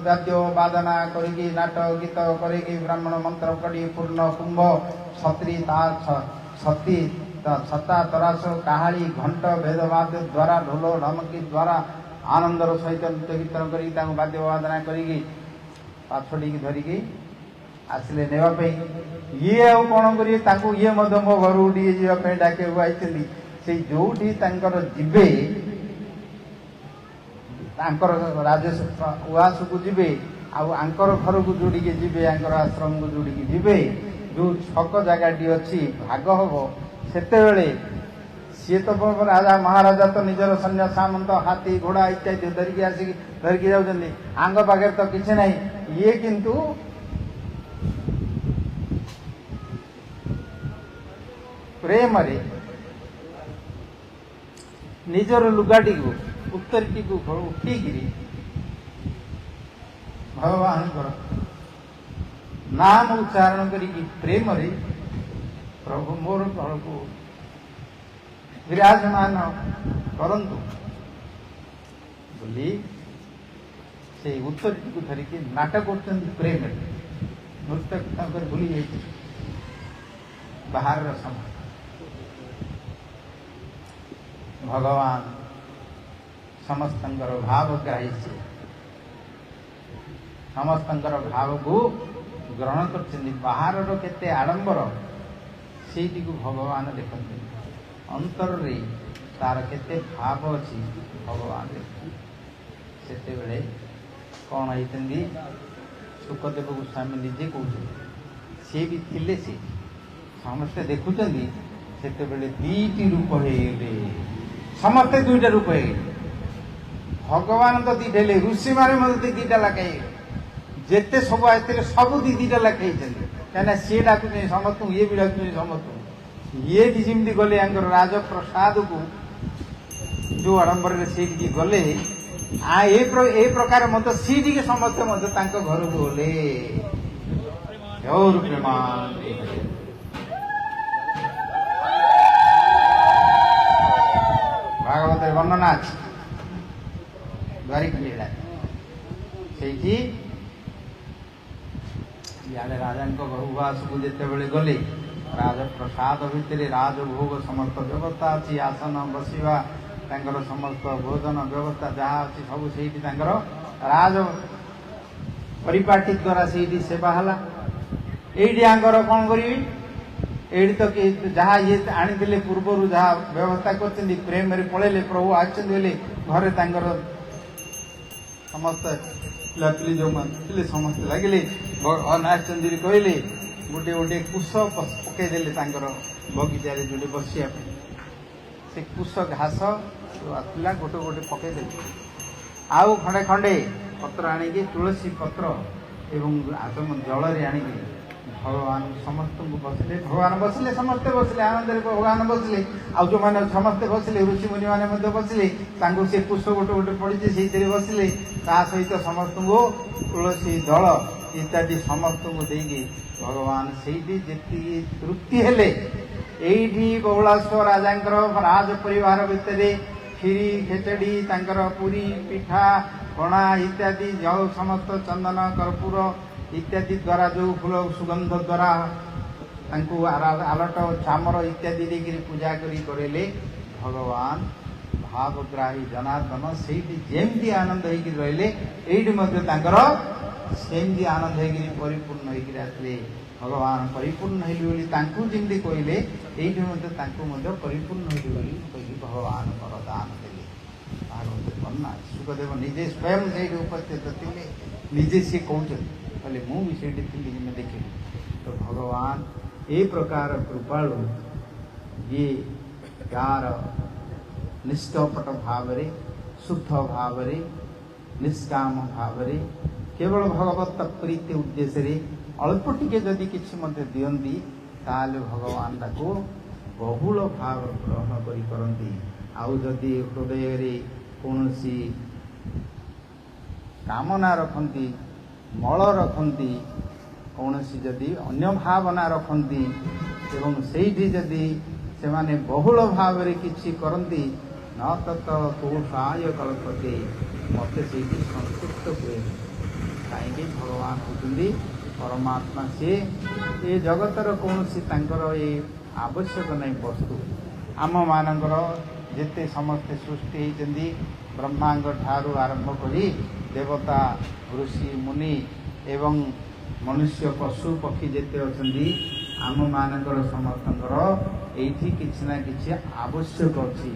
ବାଦ୍ୟ ବାଦନା କରିକି ନାଟ ଗୀତ କରିକି ବ୍ରାହ୍ମଣ ମନ୍ତ୍ର କରି ପୂର୍ଣ୍ଣ କୁମ୍ଭ ଛତ୍ରୀ ଛତି ଛତା ତରାସ କାହାଳି ଘଣ୍ଟ ଭେଦବାଦ୍ୟ ଦ୍ୱାରା ଢୋଲ ଢମକି ଦ୍ୱାରା ଆନନ୍ଦର ସହିତ ନୃତ୍ୟ କୀର୍ତ୍ତନ କରିକି ତାଙ୍କୁ ବାଦ୍ୟ ବାଦନା କରିକି ପାଛଡ଼ିକି ଧରିକି ଆସିଲେ ନେବା ପାଇଁ। ଇଏ ଆଉ କ'ଣ କରିବେ? ତାଙ୍କୁ ଇଏ ମଧ୍ୟ ମୋ ଘରକୁ ଟିକେ ଯିବା ପାଇଁ ଡାକିବାକୁ ଆଇଛନ୍ତି। ସେଇ ଯୋଉଠି ତାଙ୍କର ଯିବେ, ତାଙ୍କର ରାଜେଶ ଉଆସକୁ ଯିବେ, ଆଉ ଆଙ୍କର ଘରକୁ ଯୋଉଠିକି ଯିବେ, ଆଙ୍କର ଆଶ୍ରମକୁ ଯୋଉଠିକି ଯିବେ, ଯୋଉ ଛକ ଜାଗାଟି ଅଛି ଭାଗ ହବ, ସେତେବେଳେ ସିଏ ତ ରାଜା ମହାରାଜା ତ ନିଜର ସୈନ୍ୟ ସାମନ୍ତ ହାତୀ ଘୋଡ଼ା ଇତ୍ୟାଦି ଧରିକି ଯାଉଛନ୍ତି, ଆଙ୍କ ପାଖରେ ତ କିଛି ନାହିଁ। ଇଏ କିନ୍ତୁ ପ୍ରେମରେ ନିଜର ଲୁଗାଟିକୁ ଉତ୍ତରୀଟିକୁ ଉଠିକିରି ଭଗବାନଙ୍କର ନାମ ଉଚ୍ଚାରଣ କରିକି ପ୍ରେମରେ ପ୍ରଭୁ ମୋର ଘରକୁ ବିରାଜମାନ କରନ୍ତୁ ବୋଲି ସେ ଉତ୍ତରଟିକୁ ଧରିକି ନାଟ କରୁଛନ୍ତି ପ୍ରେମରେ। ନୃତ୍ୟ ତାଙ୍କର ଭୁଲି ଯାଇଛି ବାହାରର ସମୟ। ଭଗବାନ ସମସ୍ତଙ୍କର ଭାବଗ୍ରାହୀ ସେ, ସମସ୍ତଙ୍କର ଭାବକୁ ଗ୍ରହଣ କରିଛନ୍ତି। ବାହାରର କେତେ ଆଡ଼ମ୍ବର ସେଇଟିକୁ ଭଗବାନ ଦେଖନ୍ତି, ଅନ୍ତରରେ ତାର କେତେ ଭାବ ଅଛି ଭଗବାନ ଦେଖନ୍ତି। ସେତେବେଳେ କ'ଣ ହେଇଛନ୍ତି, ଶୁକଦେବ ଗୋସ୍ୱାମୀ ନିଜେ କହୁଛନ୍ତି, ସିଏ ବି ଥିଲେ, ସେ ସମସ୍ତେ ଦେଖୁଛନ୍ତି। ସେତେବେଳେ ଦୁଇଟି ରୂପ ହେଇଗଲେ, ସମସ୍ତେ ଦୁଇଟା ରୂପ ହେଇଗଲେ। ଭଗବାନ ତ ଦିଟା ହେଲେ, ଋଷିମାନେ ମଧ୍ୟ ଦିଟା ଲେଖାଏ, ଯେତେ ସବୁ ଆସିଥିଲେ ସବୁ ଦିଟା ଲେଖା ହେଇଛନ୍ତି। କାହିଁକିନା ସିଏ ଡାକୁଛନ୍ତି ସମସ୍ତଙ୍କୁ, ଇଏ ବି ଡାକୁଛନ୍ତି ସମସ୍ତଙ୍କୁ। ଇଏ ବି ଯେମିତି ଗଲେ ଆଙ୍କର ରାଜପ୍ରସାଦକୁ, ଯୋଉ ଆଡ଼ମ୍ବରରେ ସେଇଠିକି ଗଲେ, ଏ ପ୍ରକାର ମଧ୍ୟ ସେଇଠିକି ସମସ୍ତେ ମଧ୍ୟ ତାଙ୍କ ଘରକୁ ଗଲେ। ଭାଗବତରେ ବର୍ଣ୍ଣନା ଅଛି ଦ୍ୱାରିକା ଲୀଳା। ସେଇଠି ଇଆଡ଼େ ରାଜାଙ୍କ ଘରୁବାସକୁ ଯେତେବେଳେ ଗଲେ, ରାଜପ୍ରସାଦ ଭିତରେ ରାଜଭୋଗ ସମସ୍ତ ବ୍ୟବସ୍ଥା ଅଛି, ଆସନ ବସିବା, ତାଙ୍କର ସମସ୍ତ ଭୋଜନ ବ୍ୟବସ୍ଥା ଯାହା ଅଛି ସବୁ ସେଇଠି ତାଙ୍କର ରାଜ ପରିପାଟି ଦ୍ୱାରା ସେଇଠି ସେବା ହେଲା। ଏଇଠି ଆଙ୍କର କ'ଣ କରିବି, ଏଇଠି ତ ଯାହା ଇଏ ଆଣିଥିଲେ ପୂର୍ବରୁ ଯାହା ବ୍ୟବସ୍ଥା କରିଛନ୍ତି, ପ୍ରେମରେ ପଳେଇଲେ, ପ୍ରଭୁ ଆସିଛନ୍ତି ବୋଲି ଘରେ ତାଙ୍କର ସମସ୍ତେ ପିଲାପିଲି ଯେଉଁମାନେ ଥିଲେ ସମସ୍ତେ ଲାଗିଲେ। ଆସିଛନ୍ତି କହିଲେ, ଗୋଟିଏ ଗୋଟିଏ କୁଶ ପକେଇଦେଲେ ତାଙ୍କର ବଗିଚାରେ ଯୋଉଠି ବସିବା ପାଇଁ। ସେ କୁଶ ଘାସ ଆସିଥିଲା ଗୋଟେ ଗୋଟେ ପକେଇଦେଲେ। ଆଉ ଖଣ୍ଡେ ଖଣ୍ଡେ ପତ୍ର ଆଣିକି, ତୁଳସୀ ପତ୍ର ଏବଂ ଆଚମ ଜଳରେ ଆଣିକି ଭଗବାନ ସମସ୍ତଙ୍କୁ ବସିଲେ। ଭଗବାନ ବସିଲେ, ସମସ୍ତେ ବସିଲେ, ଆନନ୍ଦରେ ଭଗବାନ ବସିଲେ। ଆଉ ଯେଉଁମାନେ ସମସ୍ତେ ବସିଲେ, ଋଷିମୁନିମାନେ ମଧ୍ୟ ବସିଲେ, ତାଙ୍କୁ ସେ କୁଶ ଗୋଟେ ଗୋଟେ ପଡ଼ିଛି ସେଇଥିରେ ବସିଲେ। ତା ସହିତ ସମସ୍ତଙ୍କୁ ତୁଳସୀ ଦଳ ଇତ୍ୟାଦି ସମସ୍ତଙ୍କୁ ଦେଇକି ଭଗବାନ ସେଇଠି ଯେତିକି ତୃପ୍ତି ହେଲେ। ଏଇଠି ବହୁଳାଶ୍ୱର ରାଜାଙ୍କର ରାଜ ପରିବାର ଭିତରେ କ୍ଷୀରି, ଖେଚେଡ଼ି, ତାଙ୍କର ପୁରୀ, ପିଠା, ପଣା ଇତ୍ୟାଦି, ଯେଉଁ ସମସ୍ତ ଚନ୍ଦନ, କର୍ପୂର ଇତ୍ୟାଦି ଦ୍ୱାରା, ଯେଉଁ ଫୁଲ ସୁଗନ୍ଧ ଦ୍ୱାରା ତାଙ୍କୁ ଆଲଟ, ଚାମର ଇତ୍ୟାଦି ଦେଇକରି ପୂଜା କରି କରିଲେ। ଭଗବାନ ଭାବଗ୍ରାହୀ ଜନାର୍ଦ୍ଦନ ସେଇଠି ଯେମିତି ଆନନ୍ଦ ହେଇକି ରହିଲେ, ଏଇଠି ମଧ୍ୟ ତାଙ୍କର ସେମିତି ଆନନ୍ଦ ହେଇକିରି ପରିପୂର୍ଣ୍ଣ ହେଇକିରି ଆସିଲେ। ଭଗବାନ ପରିପୂର୍ଣ୍ଣ ହେଲି ବୋଲି ତାଙ୍କୁ ଯେମିତି କହିଲେ, ଏଇଠି ମଧ୍ୟ ତାଙ୍କୁ ମଧ୍ୟ ପରିପୂର୍ଣ୍ଣ ହେଲି ବୋଲି କହିକି ଭଗବାନ ବରଦାନ ଦେଲେ। ଭାଗବତ ବର୍ଣ୍ଣନା, ଶୁକଦେବ ନିଜେ ସ୍ୱୟଂ ସେଇଠି ଉପସ୍ଥିତ ଥିଲେ, ନିଜେ ସିଏ କହୁଛନ୍ତି, କହିଲେ ମୁଁ ବି ସେଇଠି ଥିଲି, ମୁଁ ଦେଖିଲି। ତ ଭଗବାନ ଏ ପ୍ରକାର କୃପାଳୁ, ଇଏ ଯାହାର ନିଷ୍କପଟ ଭାବରେ, ଶୁଦ୍ଧ ଭାବରେ, ନିଷ୍କାମ ଭାବରେ, କେବଳ ଭଗବତ ପ୍ରୀତି ଉଦ୍ଦେଶ୍ୟରେ ଅଳ୍ପ ଟିକେ ଯଦି କିଛି ମଧ୍ୟ ଦିଅନ୍ତି, ତାହେଲେ ଭଗବାନ ତାକୁ ବହୁଳ ଭାବ ଗ୍ରହଣ କରିପାରନ୍ତି। ଆଉ ଯଦି ହୃଦୟରେ କୌଣସି କାମନା ରଖନ୍ତି, ମଳ ରଖନ୍ତି, କୌଣସି ଯଦି ଅନ୍ୟ ଭାବନା ରଖନ୍ତି ଏବଂ ସେଇଠି ଯଦି ସେମାନେ ବହୁଳ ଭାବରେ କିଛି କରନ୍ତି, ନ ତତ ପୁରୁଷାୟ କଳ୍ପତେ, ମୋତେ ସେଇଠି ସନ୍ତୁଷ୍ଟ ହୁଏନି। କାହିଁକି ଭଗବାନ କହୁଛନ୍ତି ପରମାତ୍ମା ସିଏ, ଏ ଜଗତର କୌଣସି ତାଙ୍କର ଏ ଆବଶ୍ୟକ ନାହିଁ ବସ୍ତୁ। ଆମମାନଙ୍କର ଯେତେ ସମସ୍ତେ ସୃଷ୍ଟି ହେଇଛନ୍ତି, ବ୍ରହ୍ମାଙ୍କ ଠାରୁ ଆରମ୍ଭ କରି ଦେବତା, ଋଷି, ମୁନି ଏବଂ ମନୁଷ୍ୟ, ପଶୁ, ପକ୍ଷୀ ଯେତେ ଅଛନ୍ତି, ଆମମାନଙ୍କର ସମସ୍ତଙ୍କର ଏଇଠି କିଛି ନା କିଛି ଆବଶ୍ୟକ ଅଛି।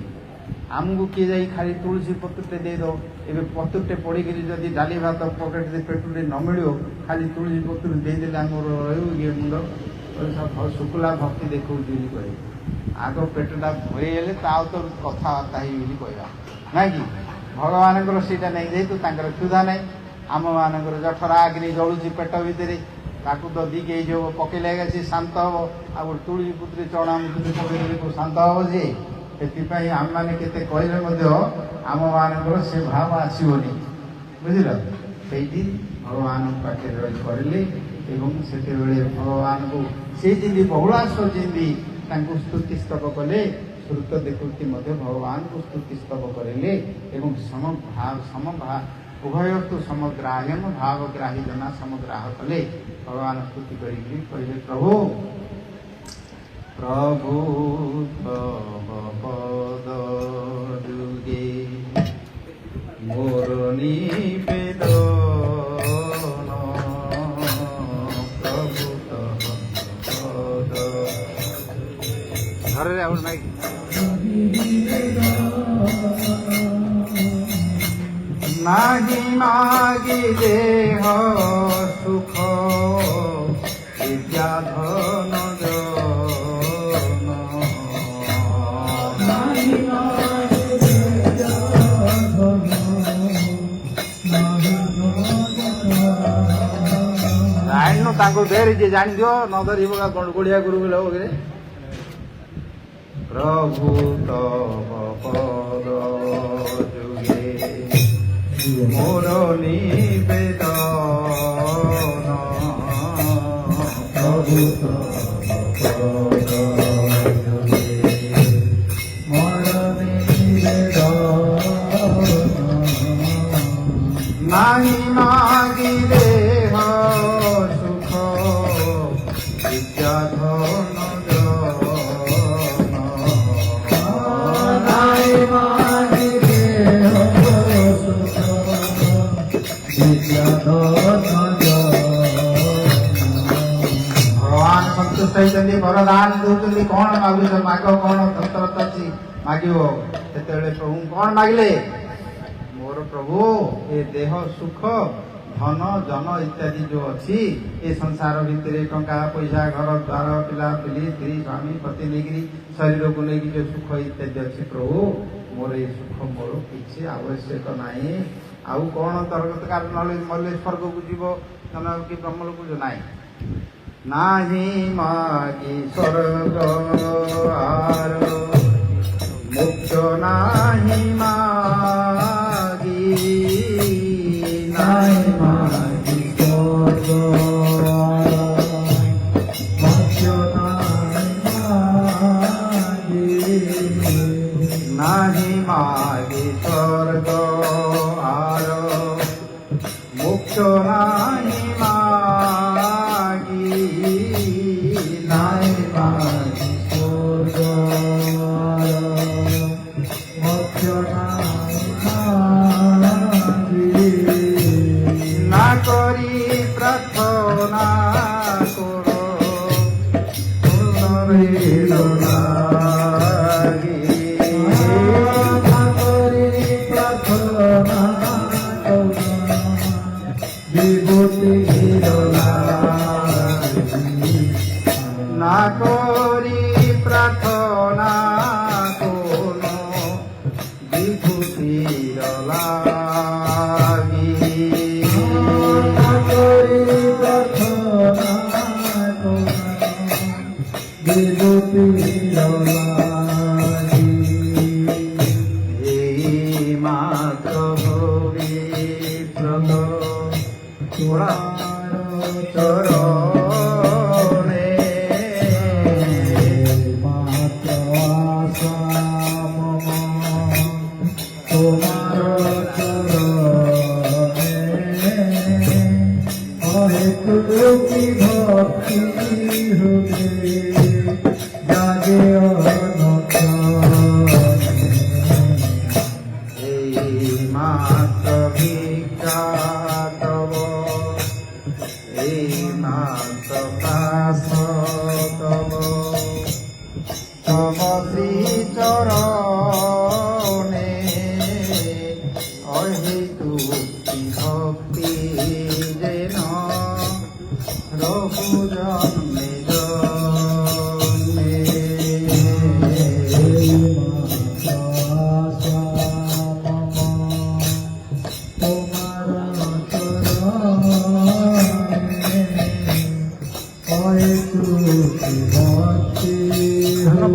ଆମକୁ କିଏ ଯାଇ ଖାଲି ତୁଳସୀ ପତ୍ରଟେ ଦେଇଦେବ, ଏବେ ପତ୍ରଟେ ପଡ଼ିକିରି ଯଦି ଡାଲି ଭାତ ପକେଟରେ ପେଟରେ ନ ମିଳିବ, ଖାଲି ତୁଳସୀ ପତ୍ର ଦେଇଦେଲେ ଆମର ରହିବ ଇଏ ମୁଣ୍ଡ ଶୁକ୍ଲା ଭକ୍ତି ଦେଖାଉଛି ବୋଲି କହିବେ। ଆଗ ପେଟଟା ଭରିଗଲେ ତା ତ କଥାବାର୍ତ୍ତା ହେଇ ବୋଲି କହିବା, ନାଇଁ କି? ଭଗବାନଙ୍କର ସେଇଟା ନାହିଁ, ଯେହେତୁ ତାଙ୍କର କ୍ଷୁଧା ନାହିଁ। ଆମମାନଙ୍କର ଜଠରା ଅଗ୍ନି ଜଳୁଛି ପେଟ ଭିତରେ, ତାକୁ ତ ଦିକି ହେଇଯିବ, ପକେଇଲେ ସେ ଶାନ୍ତ ହେବ। ଆଉ ଗୋଟେ ତୁଳସୀ ପତ୍ରରେ ଚଣା ମୁଠୁରେ ପକେଇଦେଲେ କୋଉ ଶାନ୍ତ ହେବ ଯେ? ସେଥିପାଇଁ ଆମମାନେ କେତେ କହିଲେ ମଧ୍ୟ ଆମମାନଙ୍କର ସେ ଭାବ ଆସିବନି, ବୁଝିଲ? ସେଇଠି ଭଗବାନଙ୍କ ପାଖରେ ରହି କରିଲେ ଏବଂ ସେତେବେଳେ ଭଗବାନଙ୍କୁ ସେ ଯେମିତି ବହୁଳାଶ୍ୱର ଯେମିତି ତାଙ୍କୁ ସ୍ତୁତି ସ୍ତବ କଲେ, ଶ୍ରୁତ ଦେଖୁତି ମଧ୍ୟ ଭଗବାନଙ୍କୁ ସ୍ତୁତି ସ୍ତବ କରିଲେ ଏବଂ ଉଭୟକୁ ସମଗ୍ରାହ୍ୟମ ଭାବଗ୍ରାହୀ ଜନା ସମଗ୍ରାହ କଲେ। ଭଗବାନ ସ୍ତୁତି କରିକି କହିଲେ, ପ୍ରଭୁ ପ୍ରଭୁ ତବ ପଦ ଯୁଗେ ମୋର ନିବେଦନ, ପ୍ରଭୁ ତବ ପଦ ଘରରେ ଆଉ ନାଇଁ নাহি মাগি দেহ সুখ বিদ্যা ধন জন, ଜାଣିନୁ ତାଙ୍କୁ ଧରି ଯେ ଜାଣିଦିଅ ନ ଧରିବ ଗୋଳିଆ ଗୁରୁ ବୋଲେ ପ୍ରଭୁ ତବ ପଦ ଯୁଗେ ମୋର ନିବେଦନ, ପ୍ରଭୁ ତବ ଯୁଗେ ମୋର ନିବେଦନ, ନାହିଁ ମାଗି ଦେହ ସୁଖ ବିଦ୍ୟା ଧନ ଭଗବାନ ସନ୍ତୁଷ୍ଟ ହେଇଛନ୍ତି, ବରଦାନ ଦଉଛନ୍ତି। କଣ ମାଗୁଛ ମାଗ, କଣ ଦଶରଥ ଅଛି ମାଗିବ। ସେତେବେଳେ ପ୍ରଭୁ କଣ ମାଗିଲେ? ମୋର ପ୍ରଭୁ ଏ ଦେହ ସୁଖ ଧନ ଜନ ଇତ୍ୟାଦି ଯୋଉ ଅଛି ଏ ସଂସାର ଭିତରେ ଟଙ୍କା ପଇସା ଘର ଦ୍ୱାର ପିଲା ପିଲି ସ୍ତ୍ରୀ ସ୍ୱାମୀ ପତି ନେଇକିରି ଶରୀରକୁ ନେଇକି ଯୋଉ ସୁଖ ଇତ୍ୟାଦି ଅଛି, ପ୍ରଭୁ ମୋର ଏଇ ସୁଖ ମୋର କିଛି ଆବଶ୍ୟକ ନାହିଁ। ଆଉ କଣ ଦରକାର ନହେଲେ ମଲେ ସ୍ୱର୍ଗକୁ ଯିବ କି ବ୍ରହ୍ମଲୋକକୁ ଯିବ ନାହିଁ। ନାହିଁ ମାଗି ସ୍ୱର୍ଗ ଆର ମୁକ୍ତ ନାହିଁ ମାଗି, ନାହିଁ ମାଗି ସ୍ୱର୍ଗ ମୁକ୍ତ ନାହିଁ ମାଗି ସ୍ୱର୍ଗ ଆର মুক্ত নাই মাগি, নাই মাগি স্বর্গ মুক্ত নাই মাগি, না করি প্রার্থনা করো লাগি, না করি প্রার্থনা বিভূতি না করি প্রার্থনা কোন বিভূতির লাগি, না করি প্রার্থনা কোন বিভূতির লাগি, এই মাত্র পবিত্র চরণে মাত্র আশা মম তোমার চরণে, অহেতু কি ভক্তি হতে জাগে অনক্ষণে, এই মাত্র ভিক্ষা তব, এই মাত্র দাস তব, তব শ্রী চরণে অহেতু ভক্তি যেন রঘু জন্মে জন্মে,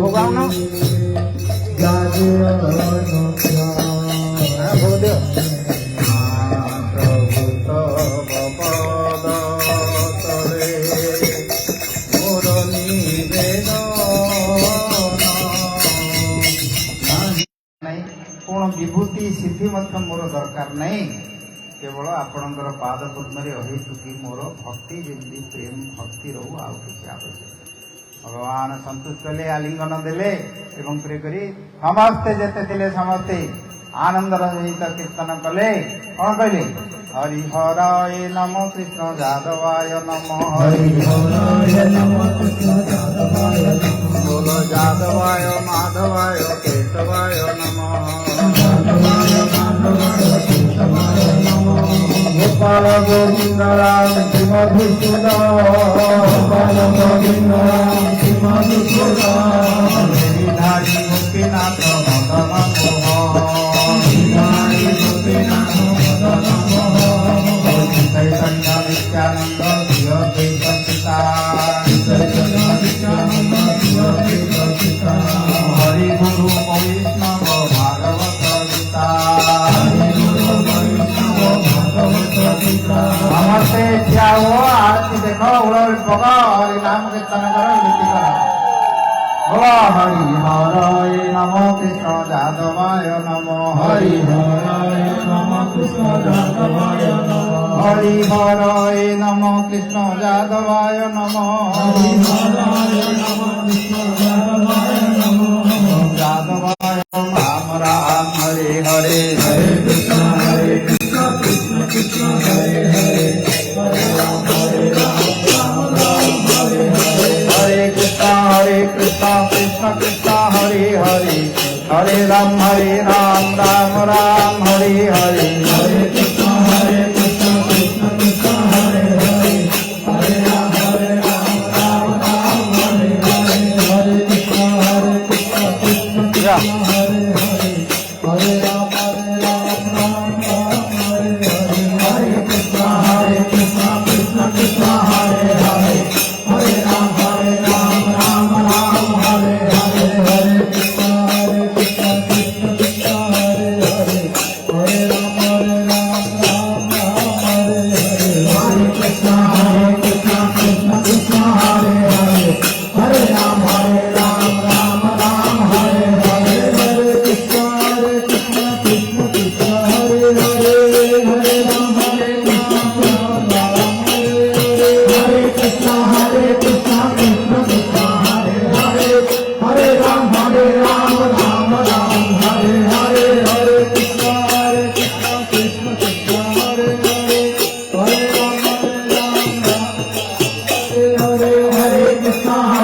ভোগাও मोर दरकार नहीं केवल आपणकर पाद पद्म अहितुकी मोर भक्ति जमी प्रेम भक्ति रहू आउ किसी आवश्यक भगवान संतुष्ट कले आलिंगन देले एवं प्रे करी समस्ते जेते थिले समस्ते आनंदर सहित कीर्तन कले कौन कहले हरिहराय नमो कृष्ण जादवाय नमो हरिहराय नमो कृष्ण जादवाय नमो बोलो जादवाय माधवाय केशवाय नमो जादवाय माधवाय केशवाय नमो गोपाल गोविंद राम मधुसूदन गोपाल गोविंद राम मधुसूदन गिरिधारी गोपीनाथ मदन मोहन गिरिधारी गोपीनाथ मदन मोहन चैतन्य नित्यानंद प्रिय द्वैतपिता चैतन्य नित्यानंद प्रिय द्वैतपिता हरि गुरु वैष्णव भागवत गीता हरि गुरु वैष्णव भागवत गीता नमस्ते क्या हो आरती देखो उड़ल पगा हरि नाम कीर्तन करो नीति करो बोलो हरिहराय नमो कृष्ण जादवाय नमो हरिहराय नमो कृष्ण जादवाय नमो हरिहराय नमो कृष्ण जादवाय नमो हरिहराय नमो कृष्ण जादवाय नमो जादवाय राम राम हरे हरे हरे कृष्ण कृष्ण कृष्ण हरे हरे हरे राम राम राम हरे हरे हरे कृष्ण कृष्ण कृष्ण हरे हरे हरे राम राम राम हरे हरे हरे कृष्ण कृष्ण कृष्ण हरे हरे हरे राम राम राम हरे हरे हरे कृष्ण कृष्ण कृष्ण हरे हरे हरे राम राम राम हरे हरे हरे कृष्ण कृष्ण कृष्ण हरे हरे हरे राम राम राम हरे हरे हरे कृष्ण कृष्ण कृष्ण हरे हरे हरे राम राम राम हरे हरे हरे कृष्ण कृष्ण कृष्ण हरे हरे हरे राम राम राम हरे हरे हरे कृष्ण कृष्ण कृष्ण हरे हरे हरे राम राम राम हरे कृष्ण कृष्ण कृष्ण हरे हरे हरे राम राम राम हरे हरे हरे कृष्ण कृष्ण कृष्ण हरे हरे हरे राम राम हरे हरे हरे कृष्ण